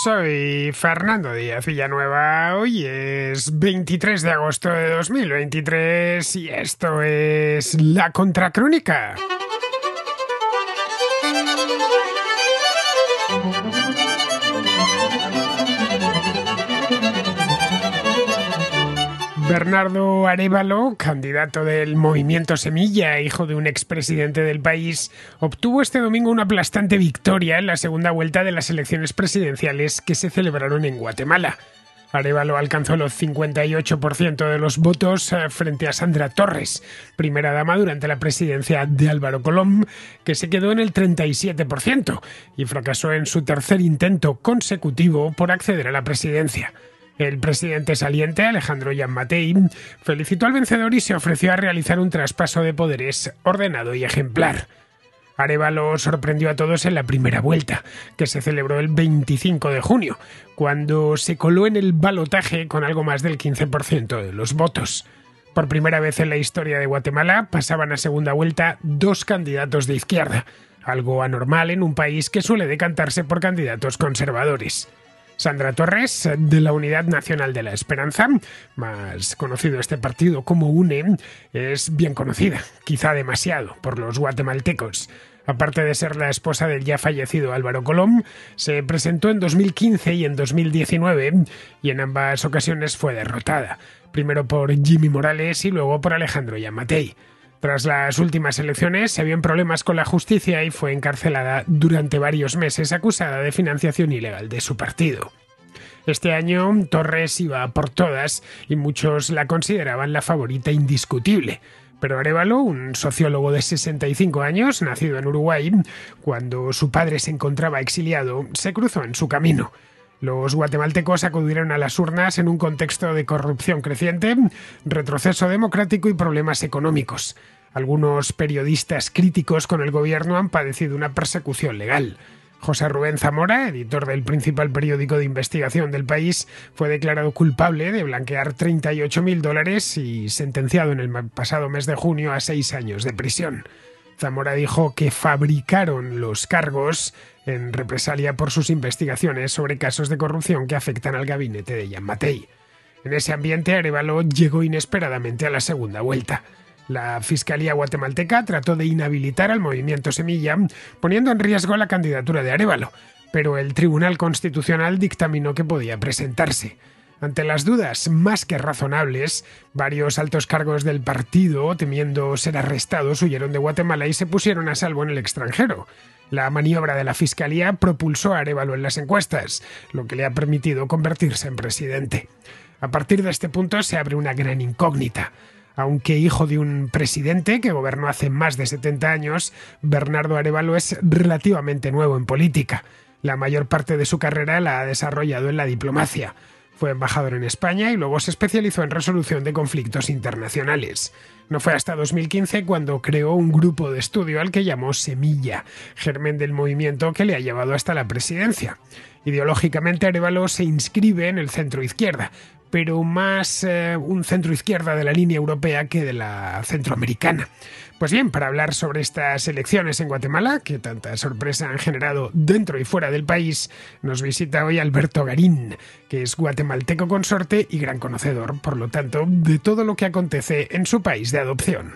Soy Fernando Díaz Villanueva, hoy es 23 de agosto de 2023 y esto es La Contracrónica. Bernardo Arévalo, candidato del Movimiento Semilla, hijo de un expresidente del país, obtuvo este domingo una aplastante victoria en la segunda vuelta de las elecciones presidenciales que se celebraron en Guatemala. Arévalo alcanzó los 58% de los votos frente a Sandra Torres, primera dama durante la presidencia de Álvaro Colom, que se quedó en el 37% y fracasó en su tercer intento consecutivo por acceder a la presidencia. El presidente saliente, Alejandro Giammattei, felicitó al vencedor y se ofreció a realizar un traspaso de poderes ordenado y ejemplar. Arévalo sorprendió a todos en la primera vuelta, que se celebró el 25 de junio, cuando se coló en el balotaje con algo más del 15% de los votos. Por primera vez en la historia de Guatemala pasaban a segunda vuelta dos candidatos de izquierda, algo anormal en un país que suele decantarse por candidatos conservadores. Sandra Torres, de la Unidad Nacional de la Esperanza, más conocido este partido como UNE, es bien conocida, quizá demasiado, por los guatemaltecos. Aparte de ser la esposa del ya fallecido Álvaro Colom, se presentó en 2015 y en 2019 y en ambas ocasiones fue derrotada, primero por Jimmy Morales y luego por Alejandro Giammattei. Tras las últimas elecciones se vio en problemas con la justicia y fue encarcelada durante varios meses acusada de financiación ilegal de su partido. Este año Torres iba por todas y muchos la consideraban la favorita indiscutible. Pero Arévalo, un sociólogo de 65 años, nacido en Uruguay, cuando su padre se encontraba exiliado, se cruzó en su camino. Los guatemaltecos acudieron a las urnas en un contexto de corrupción creciente, retroceso democrático y problemas económicos. Algunos periodistas críticos con el gobierno han padecido una persecución legal. José Rubén Zamora, editor del principal periódico de investigación del país, fue declarado culpable de blanquear $38.000 y sentenciado en el pasado mes de junio a 6 años de prisión. Zamora dijo que fabricaron los cargos en represalia por sus investigaciones sobre casos de corrupción que afectan al gabinete de Giammattei. En ese ambiente, Arévalo llegó inesperadamente a la segunda vuelta. La Fiscalía guatemalteca trató de inhabilitar al Movimiento Semilla, poniendo en riesgo la candidatura de Arévalo, pero el Tribunal Constitucional dictaminó que podía presentarse. Ante las dudas más que razonables, varios altos cargos del partido, temiendo ser arrestados, huyeron de Guatemala y se pusieron a salvo en el extranjero. La maniobra de la Fiscalía propulsó a Arévalo en las encuestas, lo que le ha permitido convertirse en presidente. A partir de este punto se abre una gran incógnita. Aunque hijo de un presidente que gobernó hace más de 70 años, Bernardo Arévalo es relativamente nuevo en política. La mayor parte de su carrera la ha desarrollado en la diplomacia. Fue embajador en España y luego se especializó en resolución de conflictos internacionales. No fue hasta 2015 cuando creó un grupo de estudio al que llamó Semilla, germen del movimiento que le ha llevado hasta la presidencia. Ideológicamente, Arévalo se inscribe en el centro-izquierda, pero más un centro-izquierda de la línea europea que de la centroamericana. Pues bien, para hablar sobre estas elecciones en Guatemala, que tanta sorpresa han generado dentro y fuera del país, nos visita hoy Alberto Garín, que es guatemalteco consorte y gran conocedor, por lo tanto, de todo lo que acontece en su país de adopción.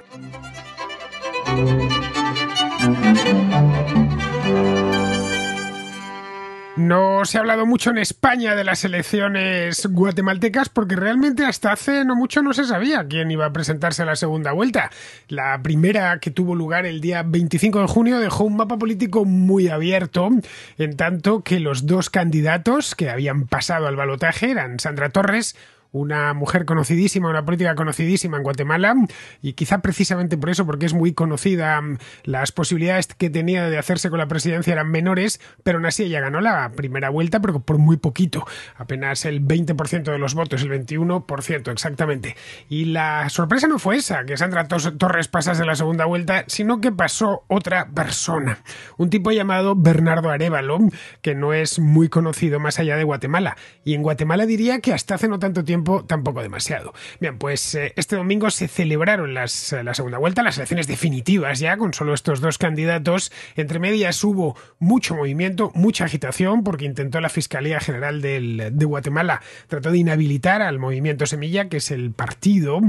No se ha hablado mucho en España de las elecciones guatemaltecas porque realmente hasta hace no mucho no se sabía quién iba a presentarse a la segunda vuelta. La primera, que tuvo lugar el día 25 de junio, dejó un mapa político muy abierto, en tanto que los dos candidatos que habían pasado al balotaje eran Sandra Torres, una mujer conocidísima, una política conocidísima en Guatemala, y quizá precisamente por eso, porque es muy conocida, las posibilidades que tenía de hacerse con la presidencia eran menores, pero aún así ella ganó la primera vuelta, pero por muy poquito, apenas el 20% de los votos, el 21% exactamente. Y la sorpresa no fue esa, que Sandra Torres pasase la segunda vuelta, sino que pasó otra persona, un tipo llamado Bernardo Arévalo, que no es muy conocido más allá de Guatemala, y en Guatemala diría que hasta hace no tanto tiempo tiempo tampoco demasiado. Bien, pues este domingo se celebraron la segunda vuelta, las elecciones definitivas ya, con solo estos dos candidatos. Entre medias hubo mucho movimiento, mucha agitación, porque intentó la Fiscalía General de Guatemala, trató de inhabilitar al Movimiento Semilla, que es el partido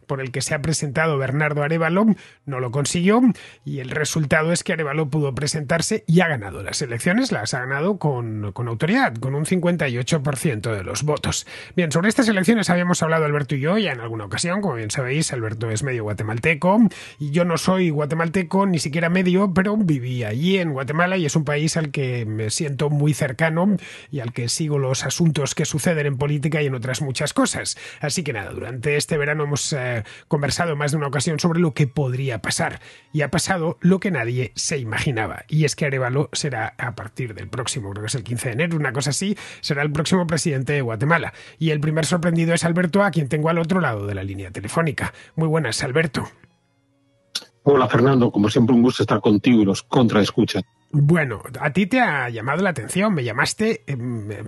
por el que se ha presentado Bernardo Arévalo. No lo consiguió y el resultado es que Arévalo pudo presentarse y ha ganado las elecciones, las ha ganado con autoridad, con un 58% de los votos. Bien, sobre estas elecciones habíamos hablado Alberto y yo ya en alguna ocasión. Como bien sabéis, Alberto es medio guatemalteco y yo no soy guatemalteco, ni siquiera medio, pero viví allí en Guatemala y es un país al que me siento muy cercano y al que sigo los asuntos que suceden en política y en otras muchas cosas. Así que nada, durante este verano hemos conversado en más de una ocasión sobre lo que podría pasar, y ha pasado lo que nadie se imaginaba, y es que Arévalo será, a partir del próximo, creo que es el 15 de enero, una cosa así, será el próximo presidente de Guatemala, y el primer sorprendido es Alberto, a quien tengo al otro lado de la línea telefónica. Muy buenas, Alberto. Hola, Fernando, como siempre un gusto estar contigo y los contraescuchan. Bueno, a ti te ha llamado la atención, me llamaste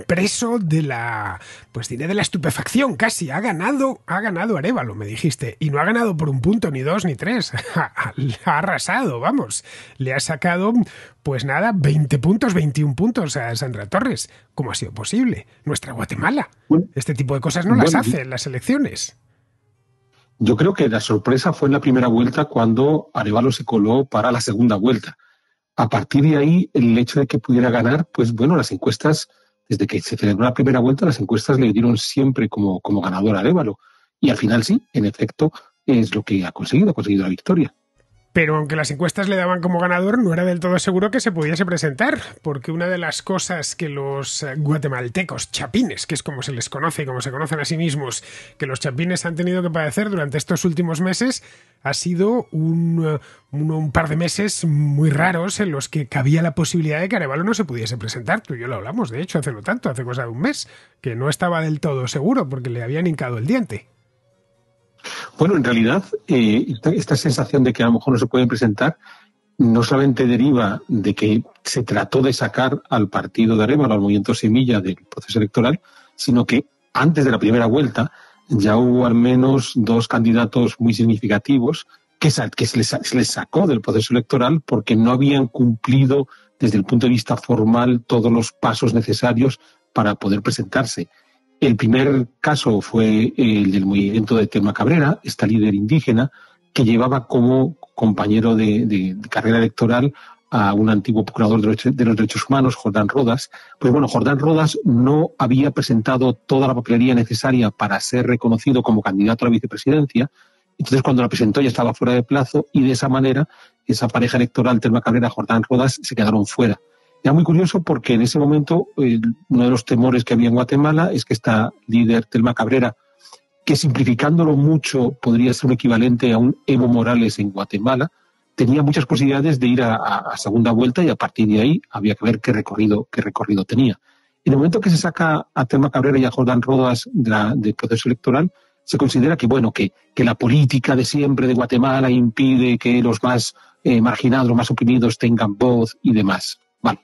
preso de la, pues diré de la estupefacción casi. Ha ganado Arévalo, me dijiste, y no ha ganado por un punto, ni dos, ni tres. Ha arrasado, vamos. Le ha sacado, pues nada, 20 puntos, 21 puntos a Sandra Torres. ¿Cómo ha sido posible? Nuestra Guatemala. Este tipo de cosas no las hace en las elecciones. Yo creo que la sorpresa fue en la primera vuelta cuando Arévalo se coló para la segunda vuelta. A partir de ahí, el hecho de que pudiera ganar, pues bueno, las encuestas, desde que se celebró la primera vuelta, las encuestas le dieron siempre como ganador a Arévalo. Y al final sí, en efecto, es lo que ha conseguido la victoria. Pero aunque las encuestas le daban como ganador, no era del todo seguro que se pudiese presentar, porque una de las cosas que los guatemaltecos chapines, que es como se les conoce, como se conocen a sí mismos, que los chapines han tenido que padecer durante estos últimos meses, ha sido un par de meses muy raros en los que cabía la posibilidad de que Arévalo no se pudiese presentar. Tú y yo lo hablamos, de hecho, hace no tanto, hace cosa de un mes, que no estaba del todo seguro porque le habían hincado el diente. Bueno, en realidad, esta sensación de que a lo mejor no se pueden presentar no solamente deriva de que se trató de sacar al partido de Arévalo, al Movimiento Semilla, del proceso electoral, sino que antes de la primera vuelta ya hubo al menos dos candidatos muy significativos que se les sacó del proceso electoral porque no habían cumplido desde el punto de vista formal todos los pasos necesarios para poder presentarse. El primer caso fue el del movimiento de Telma Cabrera, esta líder indígena, que llevaba como compañero de carrera electoral a un antiguo procurador de los derechos humanos, Jordán Rodas. Pues bueno, Jordán Rodas no había presentado toda la papelería necesaria para ser reconocido como candidato a la vicepresidencia. Entonces, cuando la presentó ya estaba fuera de plazo y de esa manera esa pareja electoral, Telma Cabrera, Jordán Rodas, se quedaron fuera. Era muy curioso porque en ese momento uno de los temores que había en Guatemala es que esta líder, Telma Cabrera, que simplificándolo mucho podría ser un equivalente a un Evo Morales en Guatemala, tenía muchas posibilidades de ir a segunda vuelta y a partir de ahí había que ver qué recorrido tenía. En el momento que se saca a Telma Cabrera y a Jordán Rodas del proceso electoral, se considera que, bueno, que la política de siempre de Guatemala impide que los más marginados, los más oprimidos tengan voz y demás. Vale.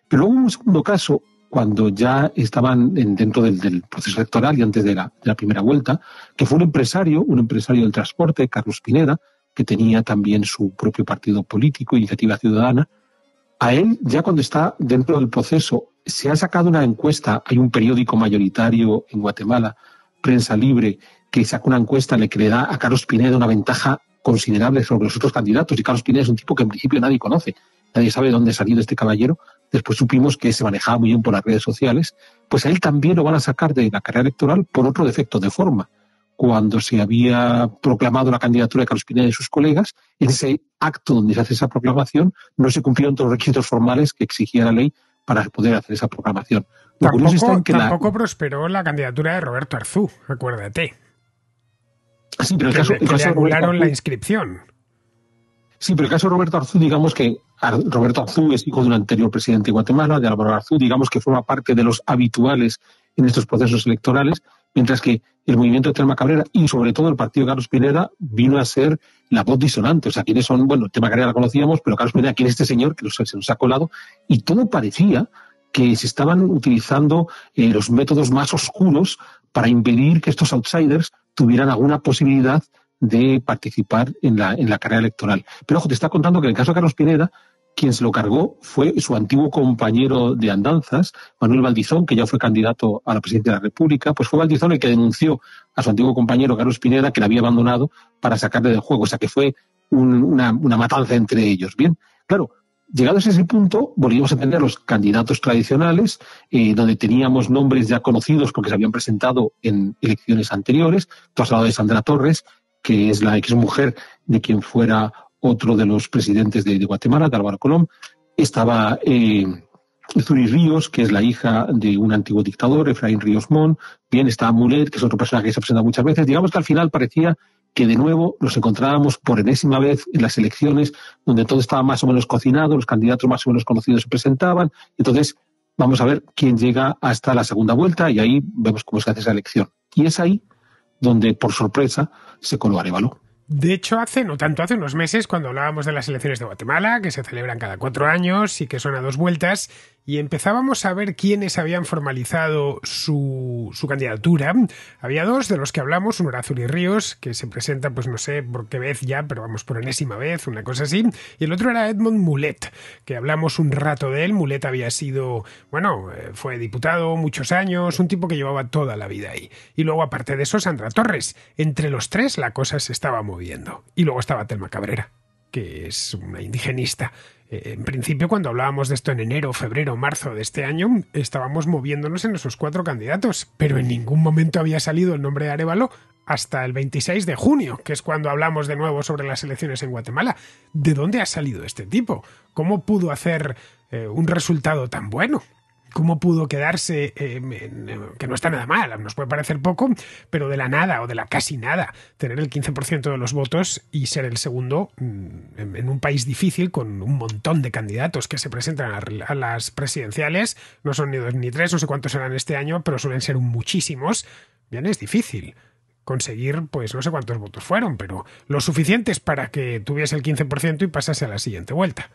Pero luego hubo un segundo caso, cuando ya estaban dentro del proceso electoral y antes de la primera vuelta, que fue un empresario del transporte, Carlos Pineda, que tenía también su propio partido político, Iniciativa Ciudadana. A él, ya cuando está dentro del proceso, se ha sacado una encuesta, hay un periódico mayoritario en Guatemala, Prensa Libre, que saca una encuesta en la que le da a Carlos Pineda una ventaja considerable sobre los otros candidatos, y Carlos Pineda es un tipo que en principio nadie conoce. Nadie sabe de dónde ha salido este caballero. Después supimos que se manejaba muy bien por las redes sociales. Pues a él también lo van a sacar de la carrera electoral por otro defecto de forma. Cuando se había proclamado la candidatura de Carlos Pineda y sus colegas, en ese acto donde se hace esa proclamación no se cumplieron todos los requisitos formales que exigía la ley para poder hacer esa proclamación. Tampoco prosperó la candidatura de Roberto Arzú, acuérdate. Sí, pero el caso anularon la inscripción. Sí, pero el caso de Roberto Arzú, digamos que Roberto Arzú es hijo de un anterior presidente de Guatemala, de Álvaro Arzú, digamos que forma parte de los habituales en estos procesos electorales, mientras que el movimiento de Telma Cabrera y sobre todo el partido de Carlos Pineda vino a ser la voz disonante. O sea, ¿quiénes son? Bueno, Telma Cabrera la conocíamos, pero Carlos Pineda, ¿quién es este señor que se nos ha colado? Y todo parecía que se estaban utilizando los métodos más oscuros para impedir que estos outsiders tuvieran alguna posibilidad de participar en la carrera electoral. Pero ojo, te está contando que en el caso de Carlos Pineda, quien se lo cargó fue su antiguo compañero de andanzas, Manuel Valdizón, que ya fue candidato a la presidencia de la República. Pues fue Valdizón el que denunció a su antiguo compañero Carlos Pineda, que le había abandonado, para sacarle del juego. O sea que fue una matanza entre ellos. Bien, claro, llegados a ese punto, volvimos a tener los candidatos tradicionales, donde teníamos nombres ya conocidos porque se habían presentado en elecciones anteriores. Tú has hablado de Sandra Torres, que es la exmujer de quien fuera otro de los presidentes de Guatemala, de Álvaro Colom. Estaba Zuri Ríos, que es la hija de un antiguo dictador, Efraín Ríos Montt. Bien, estaba Mulet, que es otro personaje que se ha presentado muchas veces. Digamos que al final parecía que de nuevo nos encontrábamos por enésima vez en las elecciones, donde todo estaba más o menos cocinado, los candidatos más o menos conocidos se presentaban. Entonces, vamos a ver quién llega hasta la segunda vuelta y ahí vemos cómo se hace esa elección. Y es ahí donde, por sorpresa, se coló Arévalo. De hecho, hace unos meses, cuando hablábamos de las elecciones de Guatemala, que se celebran cada 4 años y que son a 2 vueltas, y empezábamos a ver quiénes habían formalizado su candidatura. Había 2 de los que hablamos, uno era Zuri Ríos, que se presenta, pues no sé por qué vez ya, pero vamos, por enésima vez, una cosa así, y el otro era Edmond Mulet, que hablamos un rato de él. Mulet había sido, fue diputado muchos años, un tipo que llevaba toda la vida ahí. Y luego, aparte de eso, Sandra Torres. Entre los 3 la cosa se estaba moviendo. Y luego estaba Telma Cabrera, que es una indigenista. En principio, cuando hablábamos de esto en enero, febrero, marzo de este año, estábamos moviéndonos en esos 4 candidatos, pero en ningún momento había salido el nombre de Arévalo hasta el 26 de junio, que es cuando hablamos de nuevo sobre las elecciones en Guatemala. ¿De dónde ha salido este tipo? ¿Cómo pudo hacer un resultado tan bueno? ¿Cómo pudo quedarse, que no está nada mal, nos puede parecer poco, pero de la nada o de la casi nada, tener el 15% de los votos y ser el segundo en un país difícil con un montón de candidatos que se presentan a las presidenciales? No son ni 2 ni 3, no sé cuántos serán este año, pero suelen ser muchísimos. Bien, es difícil conseguir, pues no sé cuántos votos fueron, pero lo suficientes para que tuviese el 15% y pasase a la siguiente vuelta.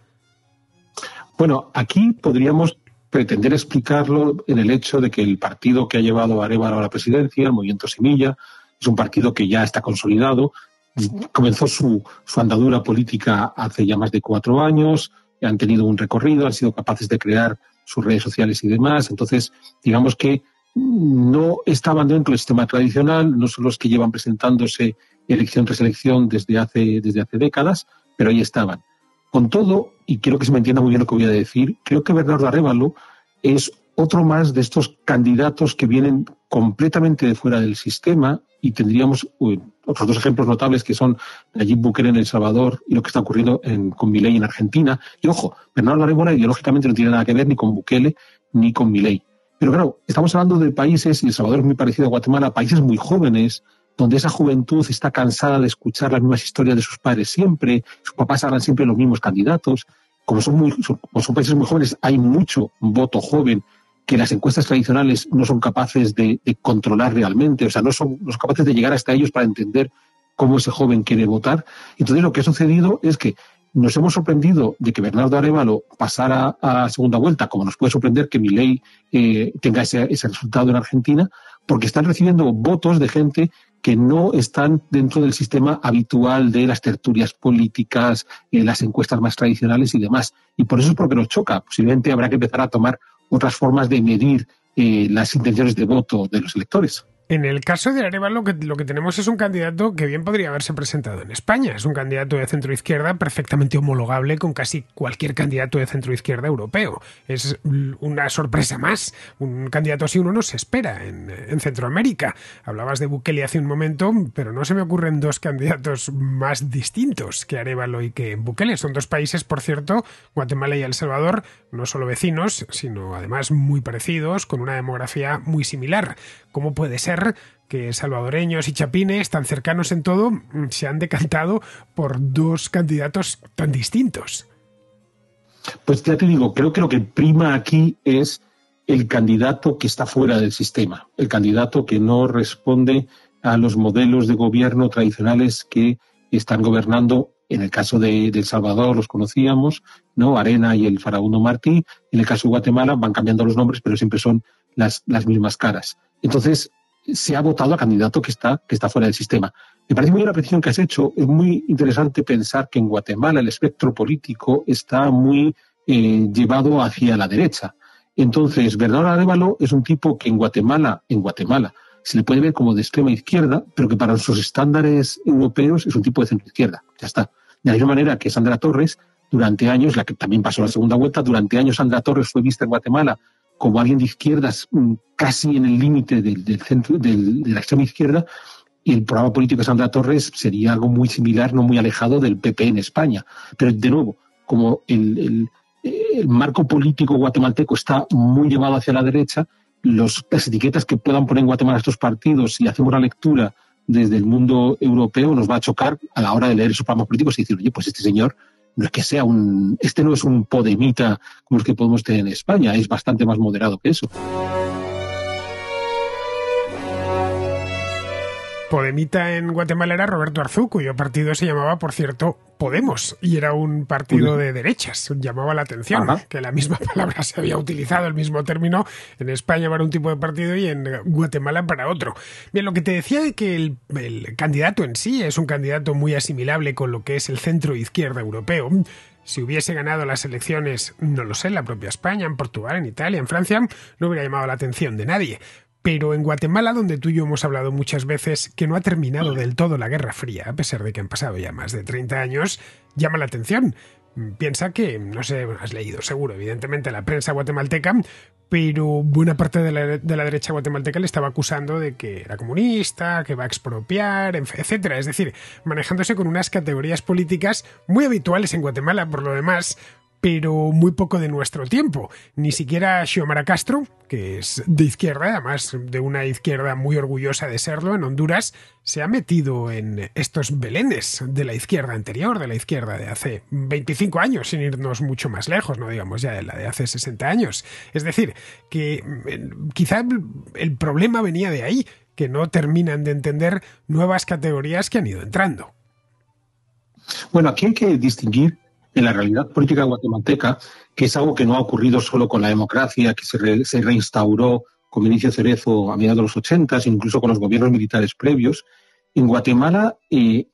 Bueno, aquí podríamos pretender explicarlo en el hecho de que el partido que ha llevado a Arévalo a la presidencia, el Movimiento Semilla, es un partido que ya está consolidado. Comenzó su andadura política hace ya más de 4 años, han tenido un recorrido, han sido capaces de crear sus redes sociales y demás. Entonces, digamos que no estaban dentro del sistema tradicional, no son los que llevan presentándose elección tras elección desde hace décadas, pero ahí estaban. Con todo, y quiero que se me entienda muy bien lo que voy a decir, creo que Bernardo Arévalo es otro más de estos candidatos que vienen completamente de fuera del sistema, y tendríamos otros 2 ejemplos notables que son Nayib Bukele en El Salvador y lo que está ocurriendo con Milei en Argentina. Y ojo, Bernardo Arévalo ideológicamente no tiene nada que ver ni con Bukele ni con Milei. Pero claro, estamos hablando de países, y El Salvador es muy parecido a Guatemala, países muy jóvenes, donde esa juventud está cansada de escuchar las mismas historias de sus padres siempre, sus papás hablan siempre de los mismos candidatos. Como son países muy jóvenes, hay mucho voto joven que las encuestas tradicionales no son capaces de controlar realmente, o sea, no son capaces de llegar hasta ellos para entender cómo ese joven quiere votar. Entonces, lo que ha sucedido es que nos hemos sorprendido de que Bernardo Arévalo pasara a segunda vuelta, como nos puede sorprender que Milei tenga ese resultado en Argentina, porque están recibiendo votos de gente que no están dentro del sistema habitual de las tertulias políticas, las encuestas más tradicionales y demás. Y por eso es porque nos choca. Posiblemente habrá que empezar a tomar otras formas de medir las intenciones de voto de los electores. En el caso de Arévalo, lo que tenemos es un candidato que bien podría haberse presentado en España. Es un candidato de centroizquierda perfectamente homologable con casi cualquier candidato de centroizquierda europeo. Es una sorpresa más. Un candidato así uno no se espera en Centroamérica. Hablabas de Bukele hace un momento, pero no se me ocurren 2 candidatos más distintos que Arévalo y que Bukele. Son 2 países, por cierto, Guatemala y El Salvador, no solo vecinos, sino además muy parecidos, con una demografía muy similar. ¿Cómo puede ser que salvadoreños y chapines, tan cercanos en todo, se han decantado por 2 candidatos tan distintos? Pues ya te digo, creo que lo que prima aquí es el candidato que está fuera del sistema, el candidato que no responde a los modelos de gobierno tradicionales que están gobernando. En el caso de El Salvador los conocíamos, ¿no? Arena y el Farabundo Martí. En el caso de Guatemala van cambiando los nombres, pero siempre son las mismas caras. Entonces, se ha votado a candidato que está fuera del sistema. Me parece muy bien la precisión que has hecho. Es muy interesante pensar que en Guatemala el espectro político está muy llevado hacia la derecha. Entonces, Bernardo Arévalo es un tipo que en Guatemala, se le puede ver como de extrema izquierda, pero que para sus estándares europeos es un tipo de centro izquierda. Ya está. De la misma manera que Sandra Torres, durante años, la que también pasó la segunda vuelta, durante años Sandra Torres fue vista en Guatemala como alguien de izquierdas, casi en el límite del centro, de la extrema izquierda, y el programa político de Sandra Torres sería algo muy similar, no muy alejado del PP en España. Pero, de nuevo, como el marco político guatemalteco está muy llevado hacia la derecha, las etiquetas que puedan poner en Guatemala estos partidos, si hacemos la lectura desde el mundo europeo, nos va a chocar a la hora de leer esos programas políticos y decir, oye, pues este señor no es que sea este no es un podemita como los que podemos tener en España, es bastante más moderado que eso. Podemita en Guatemala era Roberto Arzú, cuyo partido se llamaba, por cierto, Podemos, y era un partido de derechas. Llamaba la atención que la misma palabra se había utilizado, el mismo término, en España para un tipo de partido y en Guatemala para otro. Bien, lo que te decía de que el candidato en sí es un candidato muy asimilable con lo que es el centro izquierda europeo. Si hubiese ganado las elecciones, no lo sé, en la propia España, en Portugal, en Italia, en Francia, no hubiera llamado la atención de nadie. Pero en Guatemala, donde tú y yo hemos hablado muchas veces que no ha terminado del todo la Guerra Fría, a pesar de que han pasado ya más de 30 años, llama la atención. Piensa que, no sé, has leído seguro, evidentemente, la prensa guatemalteca, pero buena parte de la derecha guatemalteca le estaba acusando de que era comunista, que va a expropiar, etcétera. Es decir, manejándose con unas categorías políticas muy habituales en Guatemala, por lo demás, pero muy poco de nuestro tiempo. Ni siquiera Xiomara Castro, que es de izquierda, además de una izquierda muy orgullosa de serlo en Honduras, se ha metido en estos belenes de la izquierda anterior, de la izquierda de hace 25 años, sin irnos mucho más lejos, no digamos ya de la de hace 60 años. Es decir, que quizá el problema venía de ahí, que no terminan de entender nuevas categorías que han ido entrando. Bueno, aquí hay que distinguir en la realidad política guatemalteca, que es algo que no ha ocurrido solo con la democracia, que se reinstauró con Benicio Cerezo a mediados de los 80, incluso con los gobiernos militares previos. En Guatemala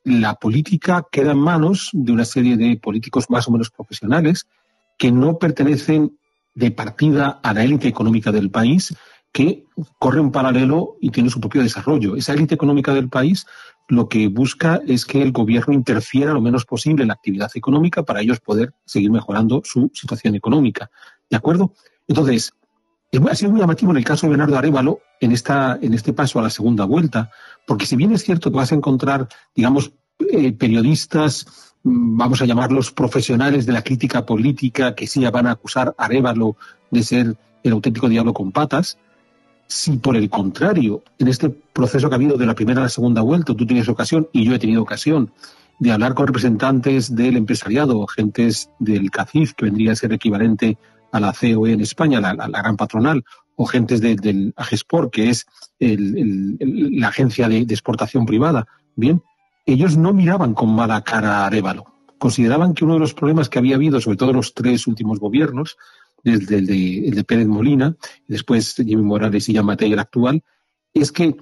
la política queda en manos de una serie de políticos más o menos profesionales que no pertenecen de partida a la élite económica del país, que corren paralelo y tienen su propio desarrollo. Esa élite económica del país lo que busca es que el gobierno interfiera lo menos posible en la actividad económica para ellos poder seguir mejorando su situación económica. ¿De acuerdo? Entonces, ha sido muy llamativo en el caso de Bernardo Arévalo en este paso a la segunda vuelta, porque si bien es cierto que vas a encontrar, digamos, periodistas, vamos a llamarlos profesionales de la crítica política, que sí van a acusar a Arévalo de ser el auténtico diablo con patas, si por el contrario, en este proceso que ha habido de la primera a la segunda vuelta, tú tienes ocasión, y yo he tenido ocasión, de hablar con representantes del empresariado, gentes del CACIF, que vendría a ser equivalente a la COE en España, la gran patronal, o gentes del AGESPOR, que es la agencia de exportación privada, bien, ellos no miraban con mala cara a Arévalo. Consideraban que uno de los problemas que había habido, sobre todo en los tres últimos gobiernos, desde el de Pérez Molina, y después Jimmy Morales y Jean Matei, el actual, es que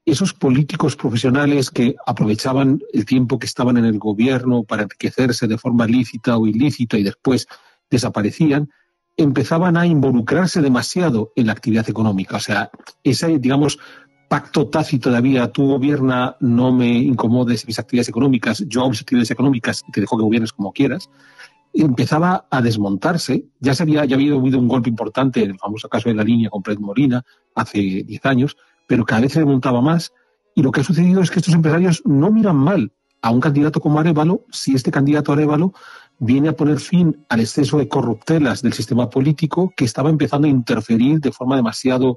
esos políticos profesionales que aprovechaban el tiempo que estaban en el gobierno para enriquecerse de forma lícita o ilícita y después desaparecían, empezaban a involucrarse demasiado en la actividad económica. O sea, ese, digamos, pacto tácito de había, tú gobierna, no me incomodes mis actividades económicas, yo hago mis actividades económicas y te dejo que gobiernes como quieras, empezaba a desmontarse. Ya había habido un golpe importante en el famoso caso de La Línea con Pérez Molina hace 10 años, pero cada vez se desmontaba más. Y lo que ha sucedido es que estos empresarios no miran mal a un candidato como Arévalo si este candidato Arévalo viene a poner fin al exceso de corruptelas del sistema político que estaba empezando a interferir de forma demasiado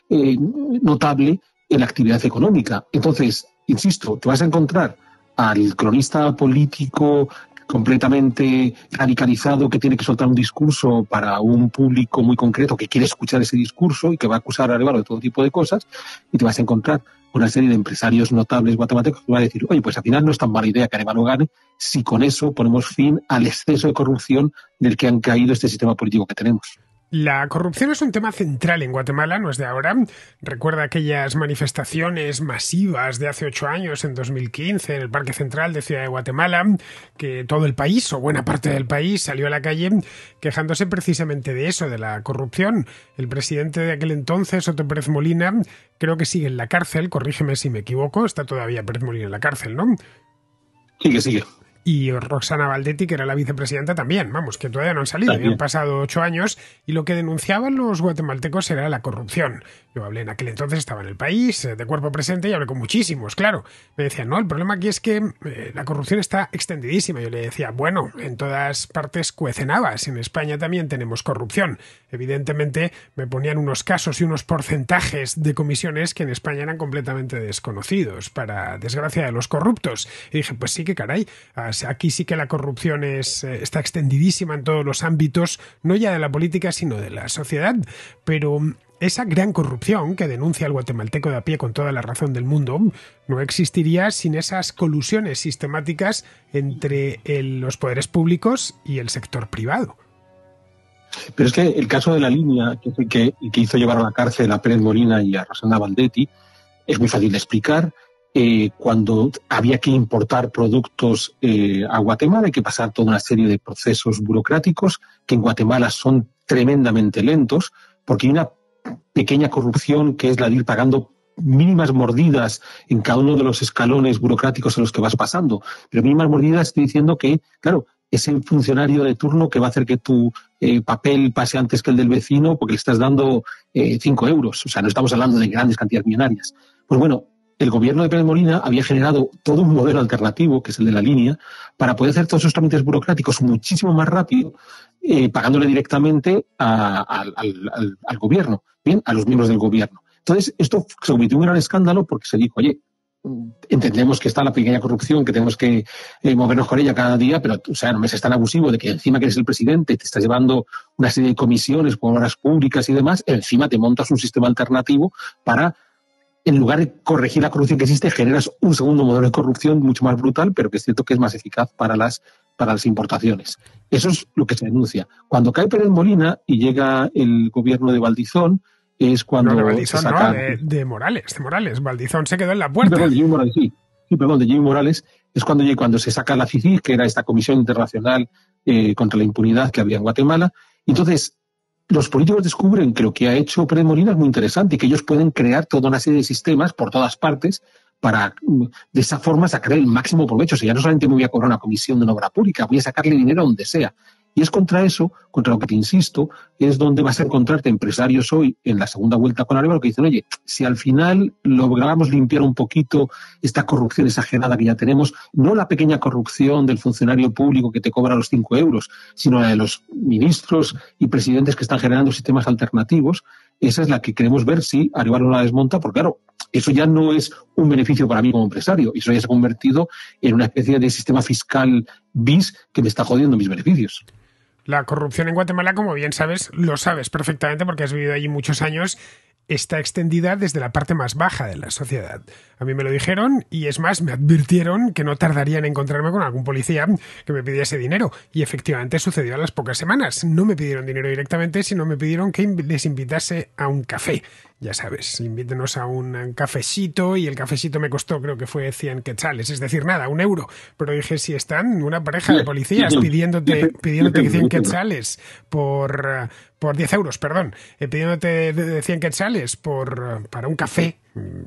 notable en la actividad económica. Entonces, insisto, te vas a encontrar al cronista político completamente radicalizado que tiene que soltar un discurso para un público muy concreto que quiere escuchar ese discurso y que va a acusar a Arévalo de todo tipo de cosas, y te vas a encontrar una serie de empresarios notables guatemaltecos que van a decir, oye, pues al final no es tan mala idea que Arévalo gane si con eso ponemos fin al exceso de corrupción del que han caído este sistema político que tenemos. La corrupción es un tema central en Guatemala, no es de ahora. Recuerda aquellas manifestaciones masivas de hace 8 años, en 2015, en el Parque Central de Ciudad de Guatemala, que todo el país, o buena parte del país, salió a la calle quejándose precisamente de eso, de la corrupción. El presidente de aquel entonces, Otto Pérez Molina, creo que sigue en la cárcel, corrígeme si me equivoco, está todavía Pérez Molina en la cárcel, ¿no? Sigue. Y Roxana Valdetti, que era la vicepresidenta, también, vamos, que todavía no han salido, ya han pasado 8 años, y lo que denunciaban los guatemaltecos era la corrupción. Yo hablé en aquel entonces, estaba en el país, de cuerpo presente, y hablé con muchísimos, claro. Me decían, no, el problema aquí es que la corrupción está extendidísima. Yo le decía, bueno, en todas partes cuecen habas, en España también tenemos corrupción. Evidentemente, me ponían unos casos y unos porcentajes de comisiones que en España eran completamente desconocidos, para desgracia de los corruptos. Y dije, pues sí que caray, aquí sí que la corrupción está extendidísima en todos los ámbitos, no ya de la política, sino de la sociedad. Pero esa gran corrupción que denuncia el guatemalteco de a pie con toda la razón del mundo no existiría sin esas colusiones sistemáticas entre los poderes públicos y el sector privado. Pero es que el caso de la línea, que es el que hizo llevar a la cárcel a Pérez Molina y a Rosana Valdetti, es muy fácil de explicar. Cuando había que importar productos a Guatemala, hay que pasar toda una serie de procesos burocráticos que en Guatemala son tremendamente lentos, porque hay una pequeña corrupción que es la de ir pagando mínimas mordidas en cada uno de los escalones burocráticos en los que vas pasando. Pero mínimas mordidas estoy diciendo que, claro, ese funcionario de turno que va a hacer que tu papel pase antes que el del vecino porque le estás dando 5 euros. O sea, no estamos hablando de grandes cantidades millonarias. Pues bueno, el gobierno de Pérez Molina había generado todo un modelo alternativo, que es el de la línea, para poder hacer todos esos trámites burocráticos muchísimo más rápido, pagándole directamente al gobierno, bien, a los miembros del gobierno. Entonces, esto se convirtió en un gran escándalo porque se dijo, oye, entendemos que está la pequeña corrupción, que tenemos que movernos con ella cada día, pero o sea, no me es tan abusivo de que encima que eres el presidente te estás llevando una serie de comisiones con obras públicas y demás, encima te montas un sistema alternativo para, en lugar de corregir la corrupción que existe, generas un segundo modelo de corrupción mucho más brutal, pero que es cierto que es más eficaz para las importaciones. Eso es lo que se denuncia. Cuando cae Pérez Molina y llega el gobierno de Valdizón, es cuando no, de Valdizón, se saca... no, de Morales. Valdizón se quedó en la puerta. Perdón, de Jimmy Morales, sí. Sí, perdón, de Jimmy Morales es cuando se saca la CICIG, que era esta Comisión Internacional contra la Impunidad que había en Guatemala. Entonces, los políticos descubren que lo que ha hecho Pérez Molina es muy interesante y que ellos pueden crear toda una serie de sistemas por todas partes para, de esa forma, sacar el máximo provecho. O sea, ya no solamente me voy a cobrar una comisión de una obra pública, voy a sacarle dinero a donde sea. Y es contra eso, contra lo que te insisto, es donde vas a encontrarte empresarios hoy en la segunda vuelta con Arévalo que dicen, oye, si al final logramos limpiar un poquito esta corrupción exagerada que ya tenemos, no la pequeña corrupción del funcionario público que te cobra los 5 euros, sino la de los ministros y presidentes que están generando sistemas alternativos, esa es la que queremos ver si Arévalo la desmonta, porque claro, eso ya no es un beneficio para mí como empresario, eso ya se ha convertido en una especie de sistema fiscal bis que me está jodiendo mis beneficios. La corrupción en Guatemala, como bien sabes, lo sabes perfectamente porque has vivido allí muchos años, está extendida desde la parte más baja de la sociedad. A mí me lo dijeron y es más, me advirtieron que no tardaría en encontrarme con algún policía que me pidiese dinero. Y efectivamente sucedió a las pocas semanas. No me pidieron dinero directamente, sino me pidieron que les invitase a un café. Ya sabes, invítenos a un cafecito y el cafecito me costó, creo que fue 100 quetzales, es decir, nada, 1 euro. Pero dije, si están una pareja de policías pidiéndote 100 quetzales por 10 euros, perdón, pidiéndote 100 quetzales para un café,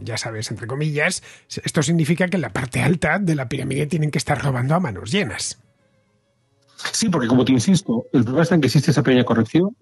ya sabes, entre comillas, esto significa que en la parte alta de la pirámide tienen que estar robando a manos llenas. Sí, porque como te insisto, el problema está en que existe esa pequeña corrupción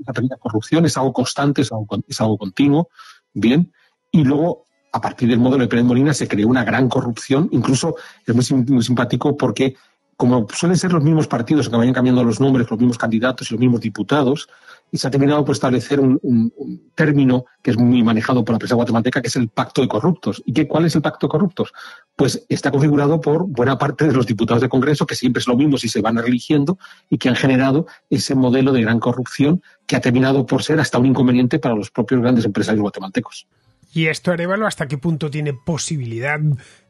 es algo constante, es algo continuo, bien, y luego a partir del modelo de Pérez Molina se creó una gran corrupción, incluso es muy simpático porque como suelen ser los mismos partidos que vayan cambiando los nombres, los mismos candidatos y los mismos diputados, y se ha terminado por establecer un término que es muy manejado por la prensa guatemalteca, que es el pacto de corruptos. ¿Y cuál es el pacto de corruptos? Pues está configurado por buena parte de los diputados de Congreso, que siempre es lo mismo si se van eligiendo, y que han generado ese modelo de gran corrupción que ha terminado por ser hasta un inconveniente para los propios grandes empresarios guatemaltecos. ¿Y esto, Arévalo, hasta qué punto tiene posibilidad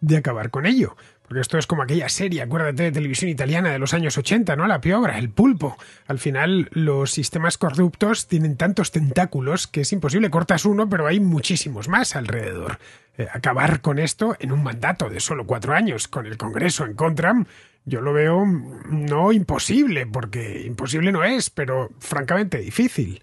de acabar con ello? Porque esto es como aquella serie, acuérdate, de televisión italiana de los años 80, ¿no? La Piovra, el pulpo. Al final, los sistemas corruptos tienen tantos tentáculos que es imposible. Cortas uno, pero hay muchísimos más alrededor. Acabar con esto en un mandato de solo 4 años, con el Congreso en contra, yo lo veo no imposible, porque imposible no es, pero francamente difícil.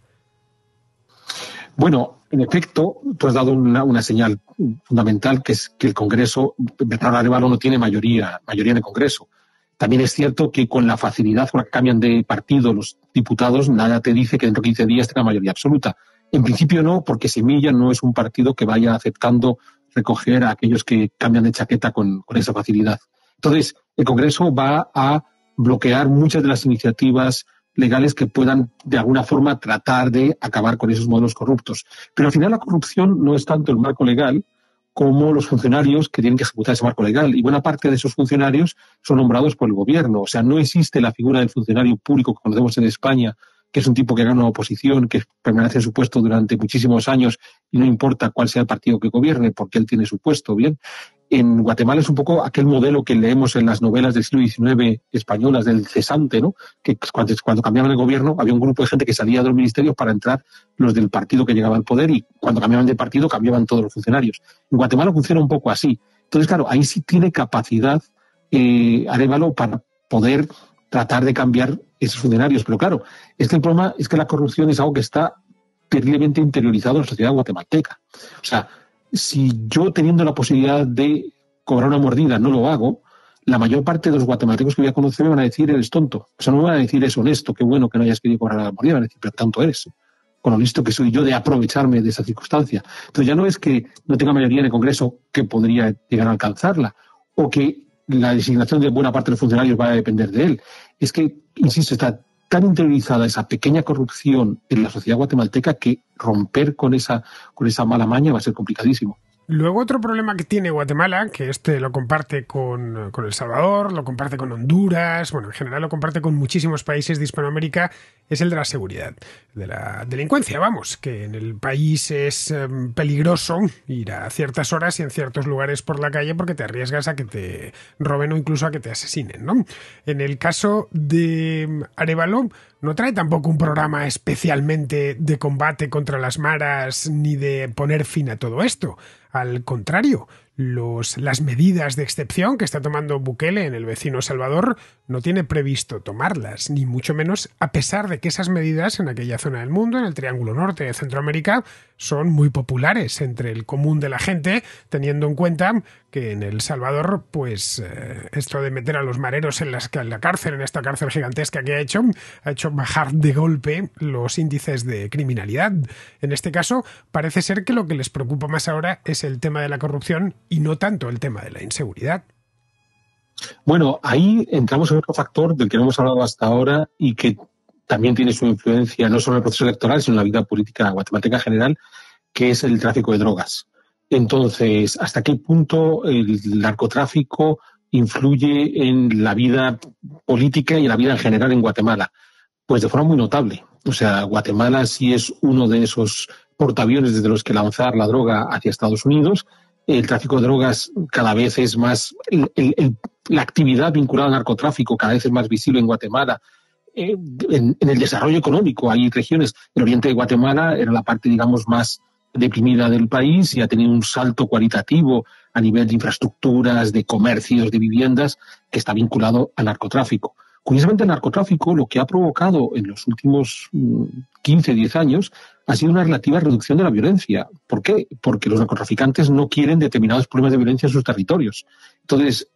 Bueno, en efecto, tú has dado una señal fundamental, que es que el Congreso, Bernardo Arévalo no tiene mayoría en el Congreso. También es cierto que con la facilidad con la que cambian de partido los diputados, nada te dice que dentro de 15 días tenga mayoría absoluta. En principio no, porque Semilla no es un partido que vaya aceptando recoger a aquellos que cambian de chaqueta con esa facilidad. Entonces, el Congreso va a bloquear muchas de las iniciativas legales que puedan de alguna forma tratar de acabar con esos modelos corruptos. Pero al final la corrupción no es tanto el marco legal como los funcionarios que tienen que ejecutar ese marco legal. Y buena parte de esos funcionarios son nombrados por el gobierno. O sea, no existe la figura del funcionario público que conocemos en España, que es un tipo que gana una oposición, que permanece en su puesto durante muchísimos años y no importa cuál sea el partido que gobierne, porque él tiene su puesto. Bien, en Guatemala es un poco aquel modelo que leemos en las novelas del siglo XIX españolas, del cesante, ¿no? Que cuando cambiaban el gobierno había un grupo de gente que salía de los ministerios para entrar los del partido que llegaba al poder, y cuando cambiaban de partido cambiaban todos los funcionarios. En Guatemala funciona un poco así. Entonces, claro, ahí sí tiene capacidad Arévalo para poder tratar de cambiar esos funcionarios. Pero claro, es que el problema es que la corrupción es algo que está terriblemente interiorizado en la sociedad guatemalteca. O sea, si yo, teniendo la posibilidad de cobrar una mordida, no lo hago, la mayor parte de los guatemaltecos que voy a conocer me van a decir: eres tonto. O sea, no me van a decir: es honesto, qué bueno que no hayas querido cobrar la mordida. Me van a decir: pero tanto eres, con lo listo que soy yo de aprovecharme de esa circunstancia. Entonces ya no es que no tenga mayoría en el Congreso, que podría llegar a alcanzarla, o que la designación de buena parte de los funcionarios va a depender de él. Es que, insisto, está tan interiorizada esa pequeña corrupción en la sociedad guatemalteca que romper con esa mala maña va a ser complicadísimo. Luego, otro problema que tiene Guatemala, que lo comparte con El Salvador, lo comparte con Honduras, bueno, en general lo comparte con muchísimos países de Hispanoamérica, es el de la seguridad, de la delincuencia, vamos, que en el país es peligroso ir a ciertas horas y en ciertos lugares por la calle porque te arriesgas a que te roben o incluso a que te asesinen, ¿no? En el caso de Arévalo, no trae tampoco un programa especialmente de combate contra las maras ni de poner fin a todo esto. Al contrario, las medidas de excepción que está tomando Bukele en el vecino Salvador no tiene previsto tomarlas, ni mucho menos, a pesar de que esas medidas en aquella zona del mundo, en el Triángulo Norte de Centroamérica, son muy populares entre el común de la gente, teniendo en cuenta que en El Salvador, pues esto de meter a los mareros en la cárcel, en esta cárcel gigantesca que ha hecho bajar de golpe los índices de criminalidad. En este caso, parece ser que lo que les preocupa más ahora es el tema de la corrupción y no tanto el tema de la inseguridad. Bueno, ahí entramos en otro factor del que no hemos hablado hasta ahora y que también tiene su influencia no solo en el proceso electoral, sino en la vida política guatemalteca en general, que es el tráfico de drogas. Entonces, ¿hasta qué punto el narcotráfico influye en la vida política y en la vida en general en Guatemala? Pues de forma muy notable. O sea, Guatemala sí es uno de esos portaaviones desde los que lanzar la droga hacia Estados Unidos. El tráfico de drogas cada vez es más... la actividad vinculada al narcotráfico cada vez es más visible en Guatemala. En el desarrollo económico hay regiones, el oriente de Guatemala era la parte, digamos, más deprimida del país y ha tenido un salto cualitativo a nivel de infraestructuras, de comercios, de viviendas, que está vinculado al narcotráfico. Curiosamente, el narcotráfico lo que ha provocado en los últimos 15, 10 años ha sido una relativa reducción de la violencia. ¿Por qué? Porque los narcotraficantes no quieren determinados problemas de violencia en sus territorios. Entonces,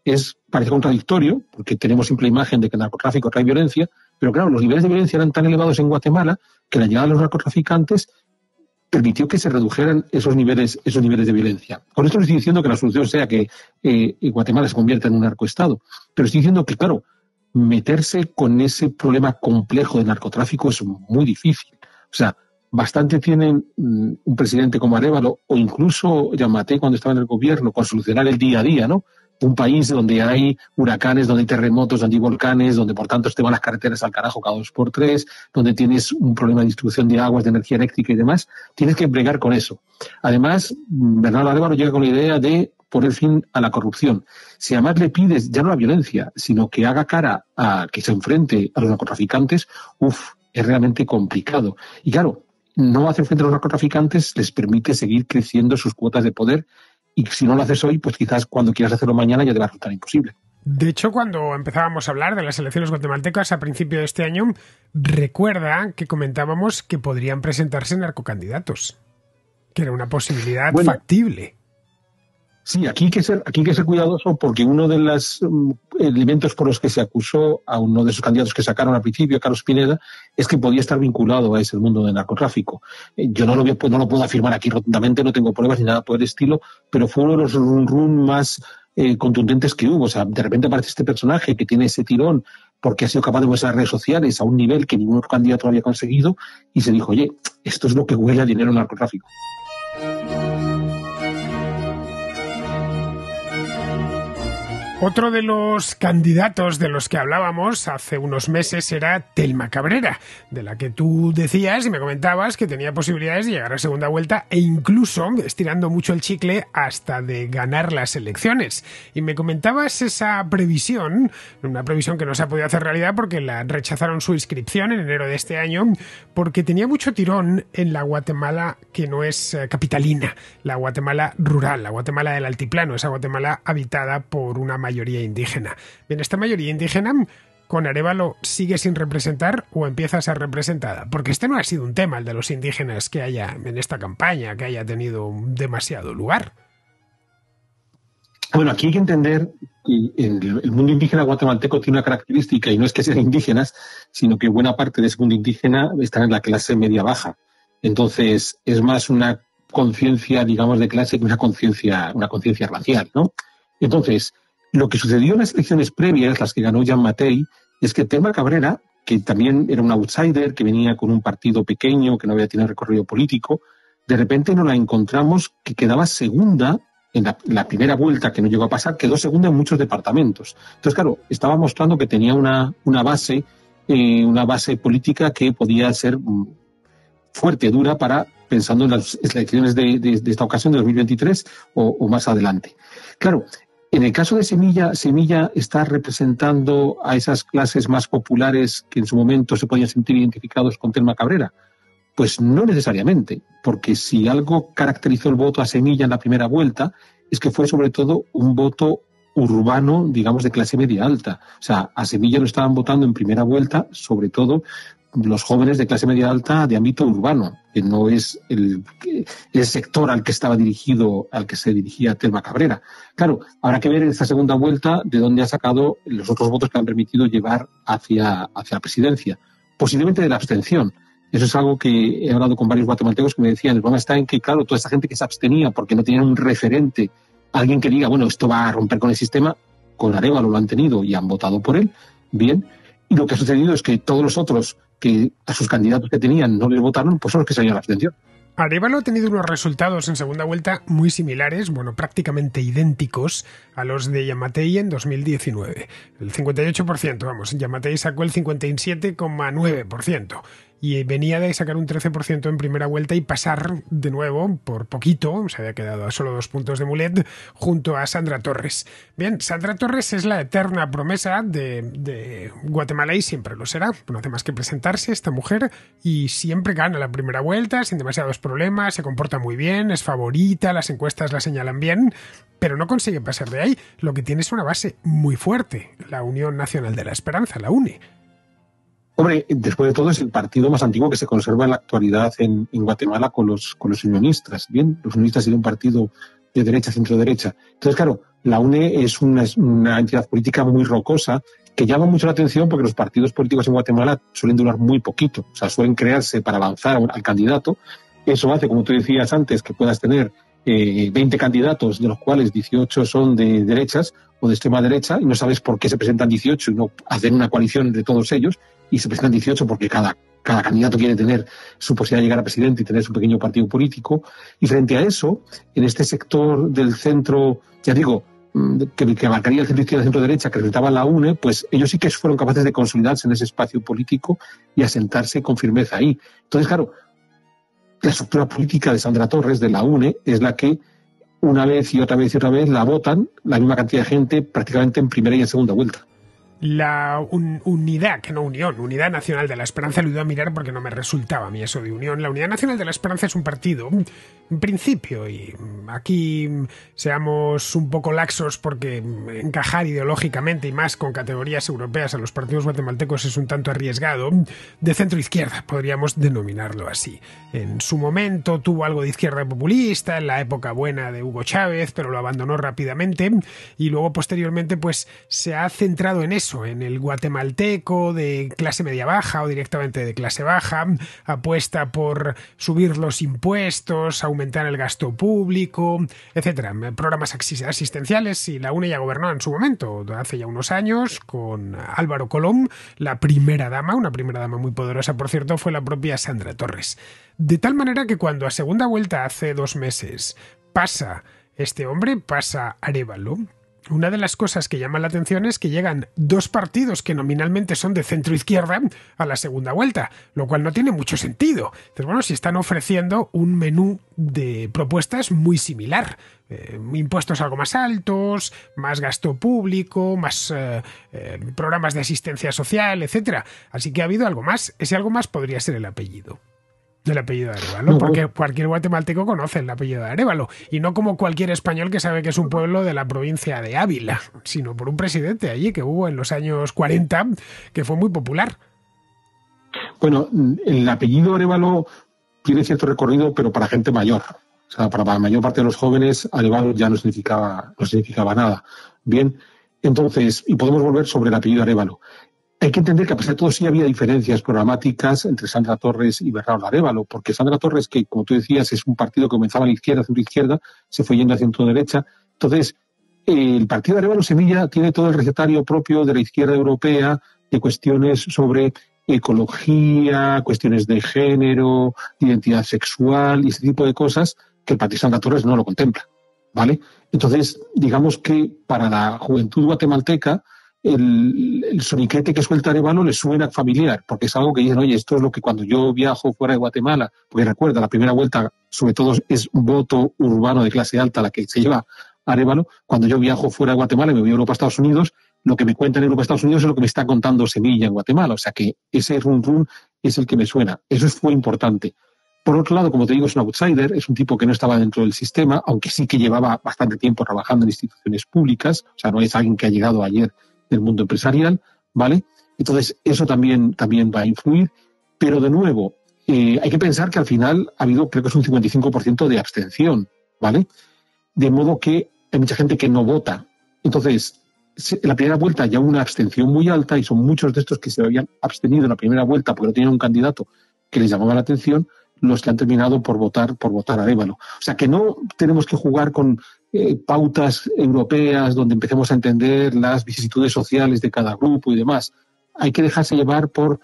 parece contradictorio, porque tenemos siempre la imagen de que el narcotráfico trae violencia, pero claro, los niveles de violencia eran tan elevados en Guatemala que la llegada de los narcotraficantes permitió que se redujeran esos niveles de violencia. Con esto no estoy diciendo que la solución sea que Guatemala se convierta en un narcoestado, pero estoy diciendo que, claro, meterse con ese problema complejo de narcotráfico es muy difícil. O sea, bastante tienen un presidente como Arévalo o incluso Yamatei cuando estaba en el gobierno con solucionar el día a día, ¿no? un país donde hay huracanes, donde hay terremotos, donde hay volcanes, donde por tanto te van las carreteras al carajo cada 2 por 3, donde tienes un problema de distribución de aguas, de energía eléctrica y demás, tienes que bregar con eso. Además, Bernardo Arévalo llega con la idea de poner fin a la corrupción. Si además le pides ya no la violencia, sino que haga cara a que se enfrente a los narcotraficantes, es realmente complicado. Y claro, no hacer frente a los narcotraficantes les permite seguir creciendo sus cuotas de poder. Y si no lo haces hoy, pues quizás cuando quieras hacerlo mañana ya te va a resultar imposible. De hecho, cuando empezábamos a hablar de las elecciones guatemaltecas a principio de este año, recuerda que comentábamos que podrían presentarse narcocandidatos, que era una posibilidad factible. Sí, aquí hay que ser cuidadoso porque uno de los elementos por los que se acusó a uno de esos candidatos que sacaron al principio, a Carlos Pineda, es que podía estar vinculado a ese mundo del narcotráfico. Yo no lo puedo afirmar aquí rotundamente, no tengo pruebas ni nada por el estilo, pero fue uno de los run más contundentes que hubo. O sea, de repente aparece este personaje que tiene ese tirón porque ha sido capaz de moverse las redes sociales a un nivel que ningún otro candidato había conseguido y se dijo, oye, esto es lo que huele a dinero en narcotráfico. Otro de los candidatos de los que hablábamos hace unos meses era Telma Cabrera, de la que tú decías y me comentabas que tenía posibilidades de llegar a segunda vuelta e incluso, estirando mucho el chicle, hasta de ganar las elecciones. Y me comentabas esa previsión, una previsión que no se ha podido hacer realidad porque la rechazaron su inscripción en enero de este año, porque tenía mucho tirón en la Guatemala que no es capitalina, la Guatemala rural, la Guatemala del altiplano, esa Guatemala habitada por una mayoría indígena. Bien, esta mayoría indígena con Arévalo sigue sin representar o empieza a ser representada, porque este no ha sido un tema, el de los indígenas, que haya en esta campaña, que haya tenido demasiado lugar. Bueno, aquí hay que entender que el mundo indígena guatemalteco tiene una característica, y no es que sean indígenas, sino que buena parte de ese mundo indígena está en la clase media-baja. Entonces, es más una conciencia, digamos, de clase que una conciencia racial, ¿no? Entonces, lo que sucedió en las elecciones previas, las que ganó Jean Mattei, es que Telma Cabrera, que también era un outsider, que venía con un partido pequeño, que no había tenido recorrido político, de repente nos la encontramos que quedaba segunda en la primera vuelta, que no llegó a pasar, quedó segunda en muchos departamentos. Entonces, claro, estaba mostrando que tenía una base política que podía ser fuerte, dura, para pensando en las elecciones de esta ocasión, de 2023 o más adelante. Claro, en el caso de Semilla está representando a esas clases más populares que en su momento se podían sentir identificados con Telma Cabrera. Pues no necesariamente, porque si algo caracterizó el voto a Semilla en la primera vuelta es que fue sobre todo un voto urbano, digamos, de clase media alta. O sea, a Semilla lo estaban votando en primera vuelta, sobre todo los jóvenes de clase media alta de ámbito urbano, que no es el sector al que se dirigía Telma Cabrera. Claro, habrá que ver en esta segunda vuelta de dónde ha sacado los otros votos que han permitido llevar hacia la presidencia. Posiblemente de la abstención. Eso es algo que he hablado con varios guatemaltecos que me decían, el problema está en que, claro, toda esta gente que se abstenía porque no tenían un referente, alguien que diga, bueno, esto va a romper con el sistema, con Arévalo lo han tenido y han votado por él, bien. Y lo que ha sucedido es que todos los otros que a sus candidatos que tenían no les votaron, pues son los que salieron a la abstención. Arévalo ha tenido unos resultados en segunda vuelta muy similares, bueno, prácticamente idénticos a los de Jean Mattei en 2019. El 58%, vamos, Jean Mattei sacó el 57,9%. Y venía de sacar un 13% en primera vuelta y pasar de nuevo, por poquito, se había quedado a solo 2 puntos de Mulet, junto a Sandra Torres. Bien, Sandra Torres es la eterna promesa de Guatemala y siempre lo será. No hace más que presentarse esta mujer y siempre gana la primera vuelta sin demasiados problemas, se comporta muy bien, es favorita, las encuestas la señalan bien, pero no consigue pasar de ahí. Lo que tiene es una base muy fuerte, la Unión Nacional de la Esperanza, la UNE. Hombre, después de todo es el partido más antiguo que se conserva en la actualidad en Guatemala con los unionistas. Bien, los unionistas son un partido de derecha, centro-derecha. Entonces, claro, la UNE es una entidad política muy rocosa que llama mucho la atención porque los partidos políticos en Guatemala suelen durar muy poquito. O sea, suelen crearse para lanzar al candidato. Eso hace, como tú decías antes, que puedas tener 20 candidatos, de los cuales 18 son de derechas o de extrema derecha, y no sabes por qué se presentan 18 y no hacen una coalición entre todos ellos, y se presentan 18 porque cada candidato quiere tener su posibilidad de llegar a presidente y tener su pequeño partido político. Y frente a eso, en este sector del centro, ya digo, que marcaría el centro izquierda, centro derecha, que representaba la UNE, pues ellos sí que fueron capaces de consolidarse en ese espacio político y asentarse con firmeza ahí. Entonces, claro, la estructura política de Sandra Torres, de la UNE, es la que una vez y otra vez y otra vez la votan la misma cantidad de gente prácticamente en primera y en segunda vuelta. La unidad, que no unión, Unidad Nacional de la Esperanza, lo iba a mirar porque no me resultaba a mí eso de unión. La Unidad Nacional de la Esperanza es un partido, en principio, y aquí seamos un poco laxos porque encajar ideológicamente y más con categorías europeas a los partidos guatemaltecos es un tanto arriesgado, de centro-izquierda, podríamos denominarlo así. En su momento tuvo algo de izquierda populista, en la época buena de Hugo Chávez, pero lo abandonó rápidamente y luego posteriormente pues se ha centrado en eso, en el guatemalteco de clase media-baja o directamente de clase baja, apuesta por subir los impuestos, aumentar el gasto público, etcétera. Programas asistenciales, y la UNE ya gobernó en su momento, hace ya unos años, con Álvaro Colom, la primera dama, una primera dama muy poderosa, por cierto, fue la propia Sandra Torres. De tal manera que cuando a segunda vuelta hace 2 meses pasa este hombre, pasa Arévalo, una de las cosas que llama la atención es que llegan 2 partidos que nominalmente son de centro-izquierda a la segunda vuelta, lo cual no tiene mucho sentido. Entonces, bueno, si están ofreciendo un menú de propuestas muy similar. Impuestos algo más altos, más gasto público, más programas de asistencia social, etcétera. Así que ha habido algo más. Ese algo más podría ser el apellido. El apellido de Arévalo, porque cualquier guatemalteco conoce el apellido de Arévalo, y no como cualquier español que sabe que es un pueblo de la provincia de Ávila, sino por un presidente allí que hubo en los años 40 que fue muy popular. Bueno, el apellido Arévalo tiene cierto recorrido, pero para gente mayor. O sea, para la mayor parte de los jóvenes, Arévalo ya no significaba nada. Bien, entonces, y podemos volver sobre el apellido Arévalo. Hay que entender que a pesar de todo sí había diferencias programáticas entre Sandra Torres y Bernardo Arévalo, porque Sandra Torres, que como tú decías es un partido que comenzaba a la izquierda, centro-izquierda, se fue yendo a centro-derecha. Entonces, el partido de Arévalo Semilla tiene todo el recetario propio de la izquierda europea, de cuestiones sobre ecología, cuestiones de género, identidad sexual y ese tipo de cosas que el partido de Sandra Torres no lo contempla, ¿vale? Entonces, digamos que para la juventud guatemalteca, el soniquete que suelta Arévalo le suena familiar, porque es algo que dicen, oye, esto es lo que cuando yo viajo fuera de Guatemala, porque recuerda, la primera vuelta sobre todo es un voto urbano de clase alta la que se lleva Arévalo. Cuando yo viajo fuera de Guatemala y me voy a Europa, Estados Unidos, lo que me cuentan en Europa, Estados Unidos es lo que me está contando Semilla en Guatemala, o sea que ese run run es el que me suena. Eso fue importante. Por otro lado, como te digo, es un outsider, es un tipo que no estaba dentro del sistema, aunque sí que llevaba bastante tiempo trabajando en instituciones públicas, o sea, no es alguien que ha llegado ayer del mundo empresarial, ¿vale? Entonces, eso también va a influir, pero de nuevo, hay que pensar que al final ha habido, creo que es un 55% de abstención, ¿vale? De modo que hay mucha gente que no vota. Entonces, en la primera vuelta ya hubo una abstención muy alta y son muchos de estos que se habían abstenido en la primera vuelta porque no tenían un candidato que les llamaba la atención, los que han terminado por votar a Arévalo. O sea que no tenemos que jugar con pautas europeas donde empecemos a entender las vicisitudes sociales de cada grupo y demás. Hay que dejarse llevar por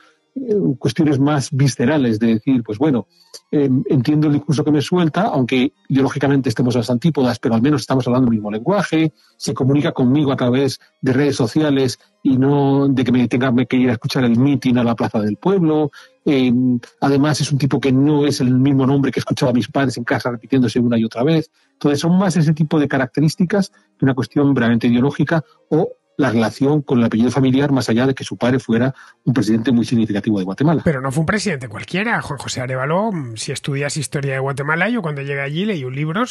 cuestiones más viscerales de decir, pues bueno, entiendo el discurso que me suelta, aunque ideológicamente estemos a las antípodas, pero al menos estamos hablando el mismo lenguaje, se comunica conmigo a través de redes sociales y no de que me tenga que ir a escuchar el meeting a la plaza del pueblo. Además es un tipo que no es el mismo nombre que escuchaba a mis padres en casa repitiéndose una y otra vez. Entonces son más ese tipo de características que una cuestión verdaderamente ideológica o la relación con el apellido familiar, más allá de que su padre fuera un presidente muy significativo de Guatemala. Pero no fue un presidente cualquiera. Juan José Arévalo, si estudias historia de Guatemala, yo cuando llegué allí leí un libro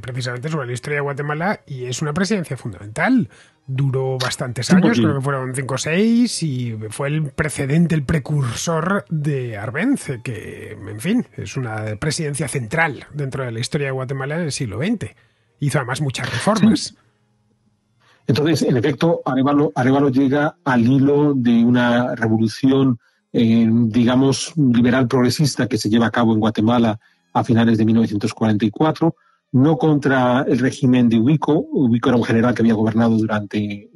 precisamente sobre la historia de Guatemala y es una presidencia fundamental. Duró bastantes años, creo que fueron 5 o 6, y fue el precedente, el precursor de Arbenz, que, en fin, es una presidencia central dentro de la historia de Guatemala del siglo XX. Hizo además muchas reformas. Sí. Entonces, en efecto, Arévalo llega al hilo de una revolución, digamos, liberal progresista que se lleva a cabo en Guatemala a finales de 1944, no contra el régimen de Ubico. Ubico era un general que había gobernado durante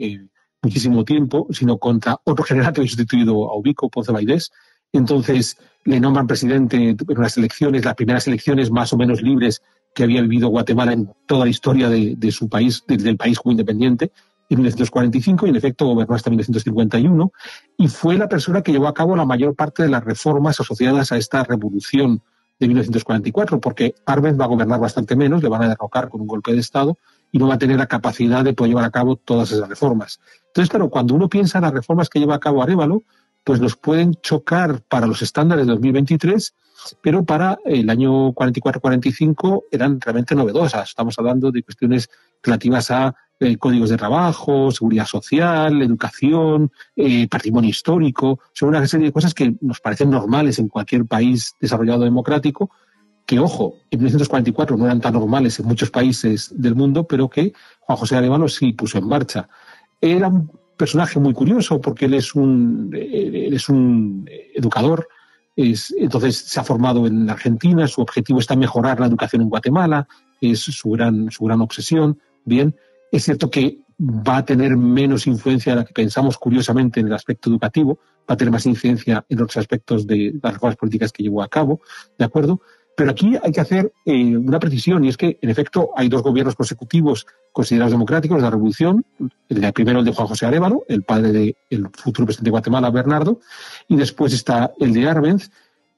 muchísimo tiempo, sino contra otro general que había sustituido a Ubico, Ponce Baidés. Entonces, le nombran presidente en unas elecciones, las primeras elecciones más o menos libres que había vivido Guatemala en toda la historia de su país, del país como independiente, en 1945, y en efecto gobernó hasta 1951, y fue la persona que llevó a cabo la mayor parte de las reformas asociadas a esta revolución de 1944, porque Arbenz va a gobernar bastante menos, le van a derrocar con un golpe de Estado, y no va a tener la capacidad de poder llevar a cabo todas esas reformas. Entonces, claro, cuando uno piensa en las reformas que lleva a cabo Arévalo, pues nos pueden chocar para los estándares de 2023, pero para el año 44-45 eran realmente novedosas. Estamos hablando de cuestiones relativas a códigos de trabajo, seguridad social, educación, patrimonio histórico. Son una serie de cosas que nos parecen normales en cualquier país desarrollado democrático, que, ojo, en 1944 no eran tan normales en muchos países del mundo, pero que Juan José Arévalo sí puso en marcha. Era un personaje muy curioso porque él es un educador, entonces se ha formado en Argentina, su objetivo está mejorar la educación en Guatemala, es su gran obsesión. Bien, es cierto que va a tener menos influencia de la que pensamos, curiosamente, en el aspecto educativo, va a tener más incidencia en otros aspectos de las reformas políticas que llevó a cabo, ¿de acuerdo? Pero aquí hay que hacer una precisión, y es que, en efecto, hay dos gobiernos consecutivos considerados democráticos de la Revolución. Primero el de Juan José Arévalo, el padre del futuro presidente de Guatemala, Bernardo, y después está el de Arbenz.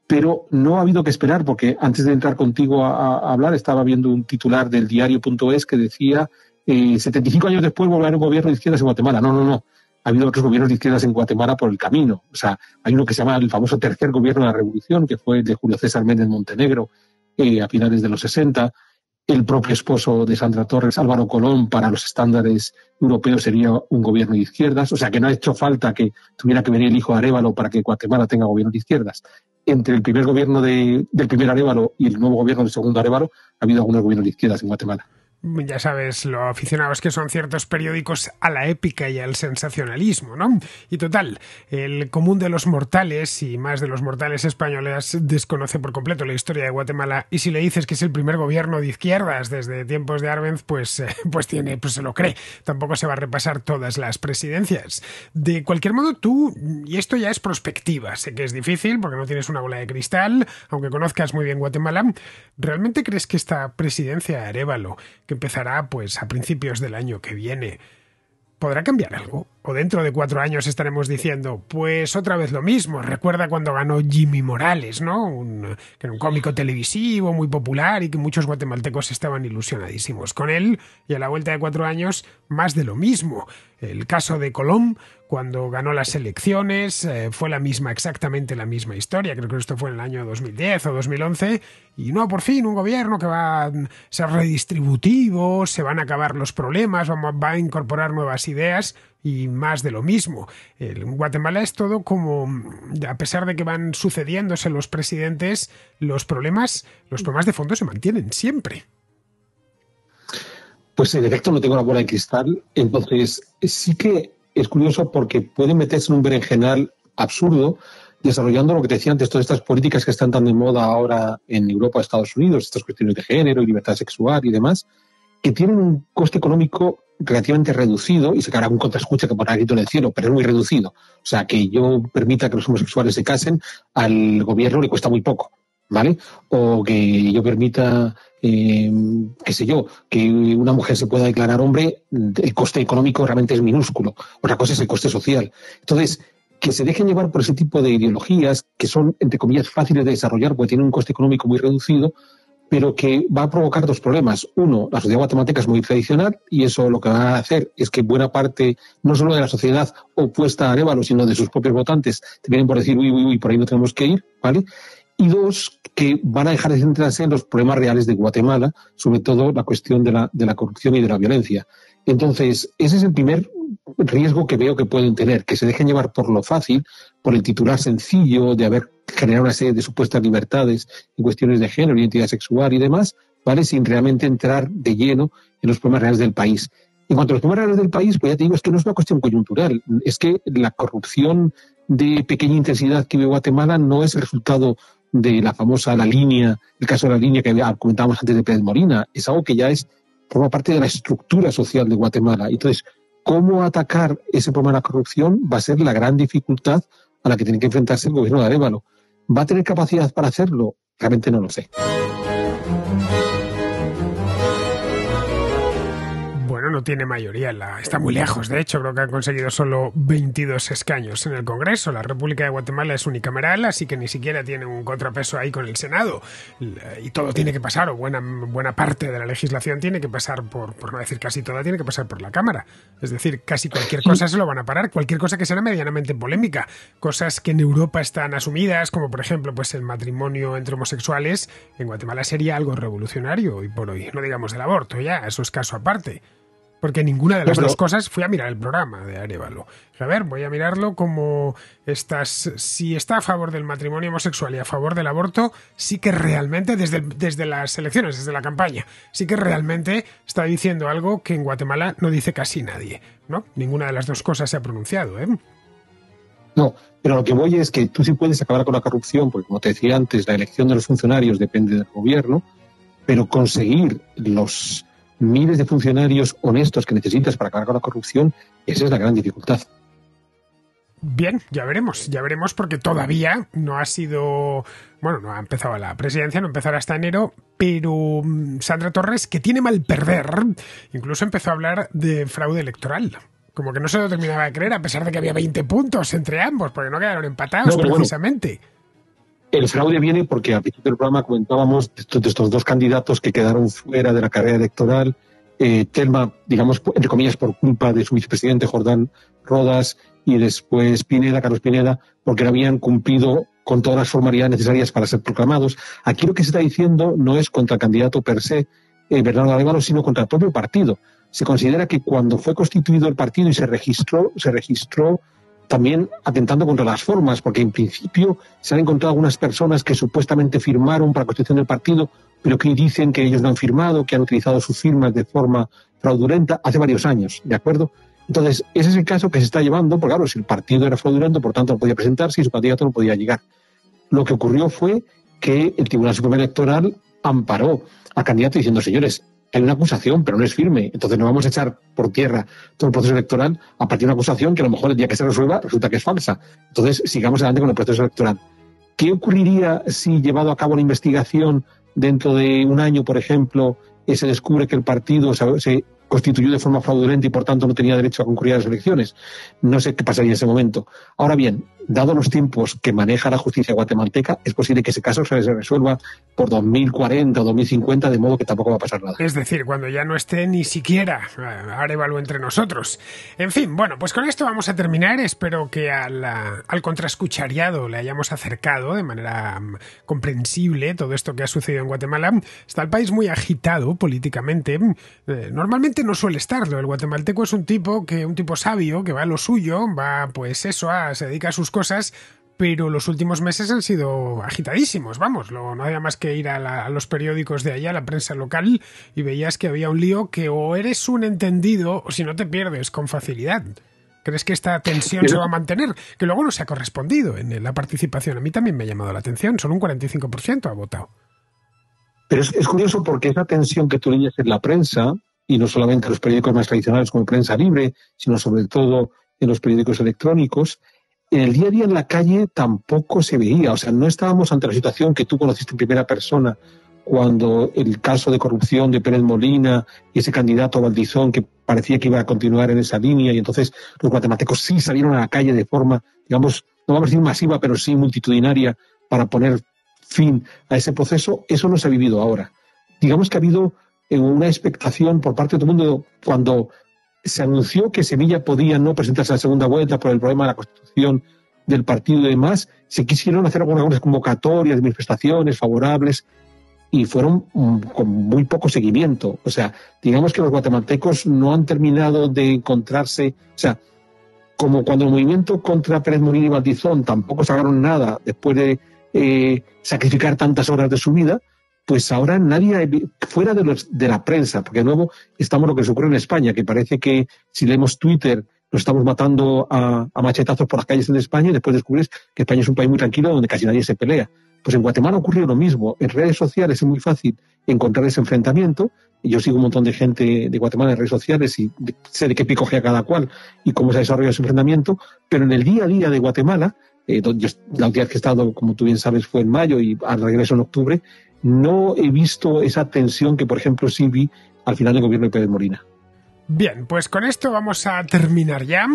Pero no ha habido que esperar, porque antes de entrar contigo a hablar, estaba viendo un titular del diario.es que decía 75 años después volverá un gobierno de izquierdas en Guatemala. No. Ha habido otros gobiernos de izquierdas en Guatemala por el camino. O sea, hay uno que se llama el famoso tercer gobierno de la Revolución, que fue el de Julio César Méndez Montenegro a finales de los 60. El propio esposo de Sandra Torres, Álvaro Colón, para los estándares europeos sería un gobierno de izquierdas. O sea, que no ha hecho falta que tuviera que venir el hijo de Arévalo para que Guatemala tenga gobierno de izquierdas. Entre el primer gobierno del primer Arévalo y el nuevo gobierno del segundo Arévalo ha habido algunos gobiernos de izquierdas en Guatemala. Ya sabes lo aficionados que son ciertos periódicos a la épica y al sensacionalismo, ¿no? Y total, el común de los mortales, y más de los mortales españoles, desconoce por completo la historia de Guatemala, y si le dices que es el primer gobierno de izquierdas desde tiempos de Arbenz, pues se lo cree. Tampoco se va a repasar todas las presidencias. De cualquier modo, tú, y esto ya es prospectiva, sé que es difícil porque no tienes una bola de cristal, aunque conozcas muy bien Guatemala, ¿realmente crees que esta presidencia de Arévalo, que empezará pues a principios del año que viene, podrá cambiar algo? ¿O dentro de 4 años estaremos diciendo, pues otra vez lo mismo? Recuerda cuando ganó Jimmy Morales, ¿no? Que era un cómico televisivo muy popular y que muchos guatemaltecos estaban ilusionadísimos con él, y a la vuelta de 4 años más de lo mismo. El caso de Colom, cuando ganó las elecciones, fue exactamente la misma historia. Creo que esto fue en el año 2010 o 2011. Y no, por fin, un gobierno que va a ser redistributivo, se van a acabar los problemas, va a incorporar nuevas ideas y más de lo mismo. En Guatemala es todo como, a pesar de que van sucediéndose los presidentes, los problemas de fondo se mantienen siempre. Pues en efecto no tengo la bola de cristal, entonces sí que es curioso porque pueden meterse en un berenjenal absurdo desarrollando lo que te decía antes, todas estas políticas que están tan de moda ahora en Europa, Estados Unidos, estas cuestiones de género y libertad sexual y demás, que tienen un coste económico relativamente reducido, y se caerá un contraescucha que pondrá grito en el cielo, pero es muy reducido. O sea, que yo permita que los homosexuales se casen, al gobierno le cuesta muy poco, ¿vale? O que yo permita, qué sé yo, que una mujer se pueda declarar hombre, el coste económico realmente es minúsculo. Otra cosa es el coste social. Entonces, que se dejen llevar por ese tipo de ideologías que son, entre comillas, fáciles de desarrollar porque tienen un coste económico muy reducido, pero que va a provocar 2 problemas. Uno, la sociedad guatemalteca es muy tradicional y eso lo que va a hacer es que buena parte, no solo de la sociedad opuesta a Arévalo, sino de sus propios votantes, te vienen por decir, uy, por ahí no tenemos que ir, ¿vale? Y 2, que van a dejar de centrarse en los problemas reales de Guatemala, sobre todo la cuestión de la corrupción y de la violencia. Entonces, ese es el primer riesgo que veo que pueden tener, que se dejen llevar por lo fácil, por el titular sencillo de haber generado una serie de supuestas libertades en cuestiones de género, identidad sexual y demás, ¿vale? Sin realmente entrar de lleno en los problemas reales del país. En cuanto a los problemas reales del país, pues ya te digo, es que no es una cuestión coyuntural, es que la corrupción de pequeña intensidad que vive Guatemala no es el resultado de la línea, el caso de la línea que comentábamos antes de Pérez Molina, es algo que ya forma parte de la estructura social de Guatemala. Entonces, ¿cómo atacar ese problema de la corrupción? Va a ser la gran dificultad a la que tiene que enfrentarse el gobierno de Arévalo. ¿Va a tener capacidad para hacerlo? Realmente no lo sé. no tiene mayoría, está muy lejos. De hecho, creo que han conseguido solo 22 escaños en el Congreso. La República de Guatemala es unicameral, así que ni siquiera tiene un contrapeso ahí con el Senado. Y todo tiene que pasar, o buena parte de la legislación tiene que pasar por no decir casi toda, tiene que pasar por la Cámara. Es decir, casi cualquier cosa se lo van a parar, cualquier cosa que sea medianamente polémica. Cosas que en Europa están asumidas, como por ejemplo pues el matrimonio entre homosexuales, en Guatemala sería algo revolucionario hoy por hoy. No digamos del aborto ya, eso es caso aparte. Porque ninguna de las dos cosas, fui a mirar el programa de Arévalo. A ver, voy a mirarlo como si está a favor del matrimonio homosexual y a favor del aborto, sí que realmente, desde las elecciones, desde la campaña, sí que realmente está diciendo algo que en Guatemala no dice casi nadie, ¿no? Ninguna de las dos cosas se ha pronunciado, ¿eh? No, pero lo que voy es que tú sí puedes acabar con la corrupción, porque como te decía antes, la elección de los funcionarios depende del gobierno, pero conseguir los miles de funcionarios honestos que necesitas para acabar con la corrupción, esa es la gran dificultad. Bien, ya veremos porque todavía no ha sido, bueno, no ha empezado la presidencia, no empezará hasta enero, pero Sandra Torres, que tiene mal perder, incluso empezó a hablar de fraude electoral. Como que no se lo terminaba de creer, a pesar de que había 20 puntos entre ambos, porque no quedaron empatados precisamente. Bueno, el fraude viene porque al principio del programa comentábamos de estos dos candidatos que quedaron fuera de la carrera electoral. Telma, digamos, entre comillas, por culpa de su vicepresidente Jordán Rodas, y después Carlos Pineda, porque no habían cumplido con todas las formalidades necesarias para ser proclamados. Aquí lo que se está diciendo no es contra el candidato per se, Bernardo Arévalo, sino contra el propio partido. Se considera que cuando fue constituido el partido y se registró también atentando contra las formas, porque en principio se han encontrado algunas personas que supuestamente firmaron para la constitución del partido, pero que dicen que ellos no han firmado, que han utilizado sus firmas de forma fraudulenta hace varios años, ¿de acuerdo? Entonces, ese es el caso que se está llevando, porque claro, si el partido era fraudulento, por tanto no podía presentarse y su candidato no podía llegar. Lo que ocurrió fue que el Tribunal Supremo Electoral amparó al candidato diciendo, señores, hay una acusación, pero no es firme, entonces no vamos a echar por tierra todo el proceso electoral a partir de una acusación que a lo mejor el día que se resuelva resulta que es falsa. Entonces, sigamos adelante con el proceso electoral. ¿Qué ocurriría si, llevado a cabo la investigación, dentro de un año, por ejemplo, se descubre que el partido se constituyó de forma fraudulenta y por tanto no tenía derecho a concurrir a las elecciones? No sé qué pasaría en ese momento. Ahora bien, dado los tiempos que maneja la justicia guatemalteca, es posible que ese caso se resuelva por 2040 o 2050, de modo que tampoco va a pasar nada. Es decir, cuando ya no esté ni siquiera Arévalo entre nosotros. En fin, bueno, pues con esto vamos a terminar. Espero que al contraescuchariado le hayamos acercado de manera comprensible todo esto que ha sucedido en Guatemala. Está el país muy agitado políticamente. Normalmente no suele estarlo. El guatemalteco es un tipo sabio, que va a lo suyo, va pues eso, se dedica a sus cosas, pero los últimos meses han sido agitadísimos, vamos, no había más que ir a los periódicos de allá, a la prensa local, y veías que había un lío que o eres un entendido o si no te pierdes con facilidad. ¿Crees que esta tensión se va a mantener? Que luego no se ha correspondido en la participación. A mí también me ha llamado la atención, solo un 45% ha votado. Pero es curioso porque esa tensión que tú leías en la prensa, y no solamente en los periódicos más tradicionales como Prensa Libre, sino sobre todo en los periódicos electrónicos, en el día a día en la calle tampoco se veía. O sea, no estábamos ante la situación que tú conociste en primera persona cuando el caso de corrupción de Pérez Molina y ese candidato Valdizón que parecía que iba a continuar en esa línea, y entonces los guatemaltecos sí salieron a la calle de forma, digamos, no vamos a decir masiva, pero sí multitudinaria para poner fin a ese proceso. Eso no se ha vivido ahora. Digamos que ha habido una expectación por parte de todo el mundo cuando se anunció que Semilla podía no presentarse a la segunda vuelta por el problema de la constitución del partido y demás. Se quisieron hacer algunas convocatorias de manifestaciones favorables y fueron con muy poco seguimiento. O sea, digamos que los guatemaltecos no han terminado de encontrarse. O sea, como cuando el movimiento contra Pérez Molina y Valdizón tampoco sacaron nada después de sacrificar tantas horas de su vida, pues ahora nadie, fuera de la prensa, porque de nuevo estamos lo que se ocurre en España, que parece que si leemos Twitter nos estamos matando a machetazos por las calles de España y después descubres que España es un país muy tranquilo donde casi nadie se pelea. Pues en Guatemala ocurrió lo mismo. En redes sociales es muy fácil encontrar ese enfrentamiento. Yo sigo un montón de gente de Guatemala en redes sociales y sé de qué picojea cada cual y cómo se ha desarrollado ese enfrentamiento, pero en el día a día de Guatemala, la última vez que he estado, como tú bien sabes, fue en mayo y al regreso en octubre, no he visto esa tensión que, por ejemplo, sí vi al final del gobierno de Pérez Molina. Bien, pues con esto vamos a terminar ya.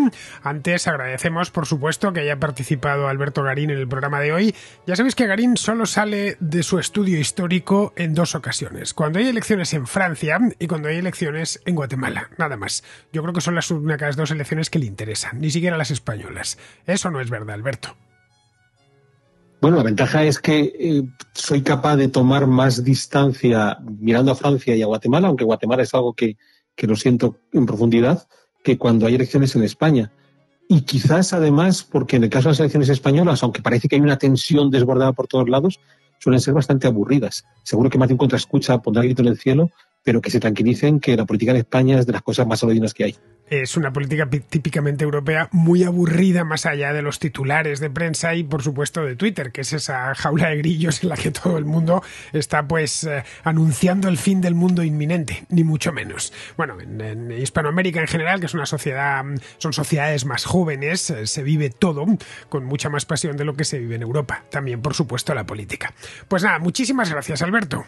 Antes agradecemos, por supuesto, que haya participado Alberto Garín en el programa de hoy. Ya sabéis que Garín solo sale de su estudio histórico en 2 ocasiones. Cuando hay elecciones en Francia y cuando hay elecciones en Guatemala. Nada más. Yo creo que son las únicas 2 elecciones que le interesan. Ni siquiera las españolas. Eso no es verdad, Alberto. Bueno, la ventaja es que soy capaz de tomar más distancia mirando a Francia y a Guatemala, aunque Guatemala es algo que lo siento en profundidad, que cuando hay elecciones en España. Y quizás, además, porque en el caso de las elecciones españolas, aunque parece que hay una tensión desbordada por todos lados, suelen ser bastante aburridas. Seguro que Martín Contraescucha pondrá grito en el cielo, pero que se tranquilicen que la política en España es de las cosas más anodinas que hay. Es una política típicamente europea muy aburrida más allá de los titulares de prensa y, por supuesto, de Twitter, que es esa jaula de grillos en la que todo el mundo está anunciando el fin del mundo inminente, ni mucho menos. Bueno, en Hispanoamérica en general, que es una sociedad, son sociedades más jóvenes, se vive todo con mucha más pasión de lo que se vive en Europa. También, por supuesto, la política. Pues nada, muchísimas gracias, Alberto.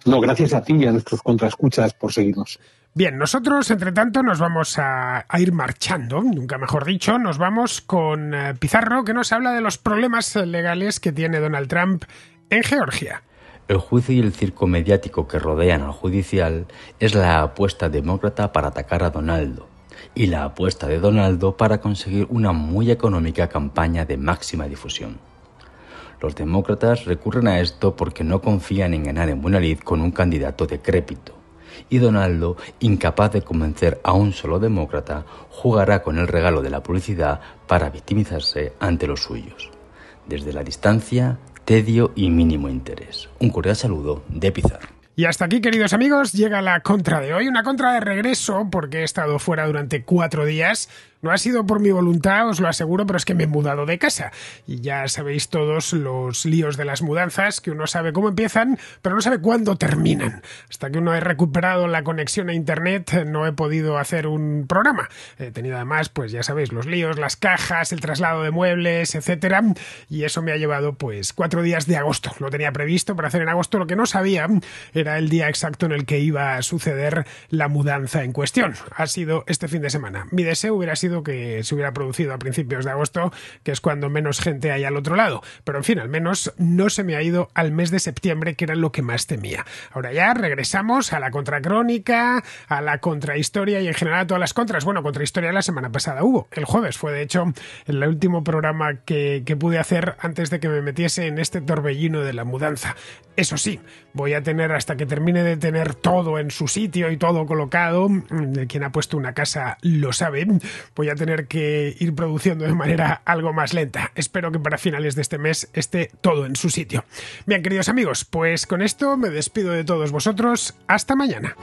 No, gracias a ti y a nuestros contraescuchas por seguirnos. Bien, nosotros, entre tanto, nos vamos a ir marchando, nunca mejor dicho. Nos vamos con Pizarro, que nos habla de los problemas legales que tiene Donald Trump en Georgia. El juicio y el circo mediático que rodean al judicial es la apuesta demócrata para atacar a Donaldo y la apuesta de Donaldo para conseguir una muy económica campaña de máxima difusión. Los demócratas recurren a esto porque no confían en ganar en buena lid con un candidato decrépito. Y Donaldo, incapaz de convencer a un solo demócrata, jugará con el regalo de la publicidad para victimizarse ante los suyos. Desde la distancia, tedio y mínimo interés. Un cordial saludo de Pizarro. Y hasta aquí, queridos amigos, llega la contra de hoy. Una contra de regreso, porque he estado fuera durante 4 días. No ha sido por mi voluntad, os lo aseguro, pero es que me he mudado de casa. Y ya sabéis todos los líos de las mudanzas, que uno sabe cómo empiezan, pero no sabe cuándo terminan. Hasta que uno he recuperado la conexión a internet, no he podido hacer un programa. He tenido además, pues ya sabéis, los líos, las cajas, el traslado de muebles, etcétera. Y eso me ha llevado, 4 días de agosto. Lo tenía previsto para hacer en agosto. Lo que no sabía era el día exacto en el que iba a suceder la mudanza en cuestión. Ha sido este fin de semana. Mi deseo hubiera sido que se hubiera producido a principios de agosto, que es cuando menos gente hay al otro lado. Pero en fin, al menos no se me ha ido al mes de septiembre, que era lo que más temía. Ahora ya regresamos a la contracrónica, a la contrahistoria y en general a todas las contras. Bueno, contrahistoria la semana pasada hubo. El jueves fue, de hecho, el último programa que pude hacer antes de que me metiese en este torbellino de la mudanza. Eso sí, voy a tener, hasta que termine de tener todo en su sitio y todo colocado, quien ha puesto una casa lo sabe, voy a tener que ir produciendo de manera algo más lenta. Espero que para finales de este mes esté todo en su sitio. Bien, queridos amigos, pues con esto me despido de todos vosotros. Hasta mañana.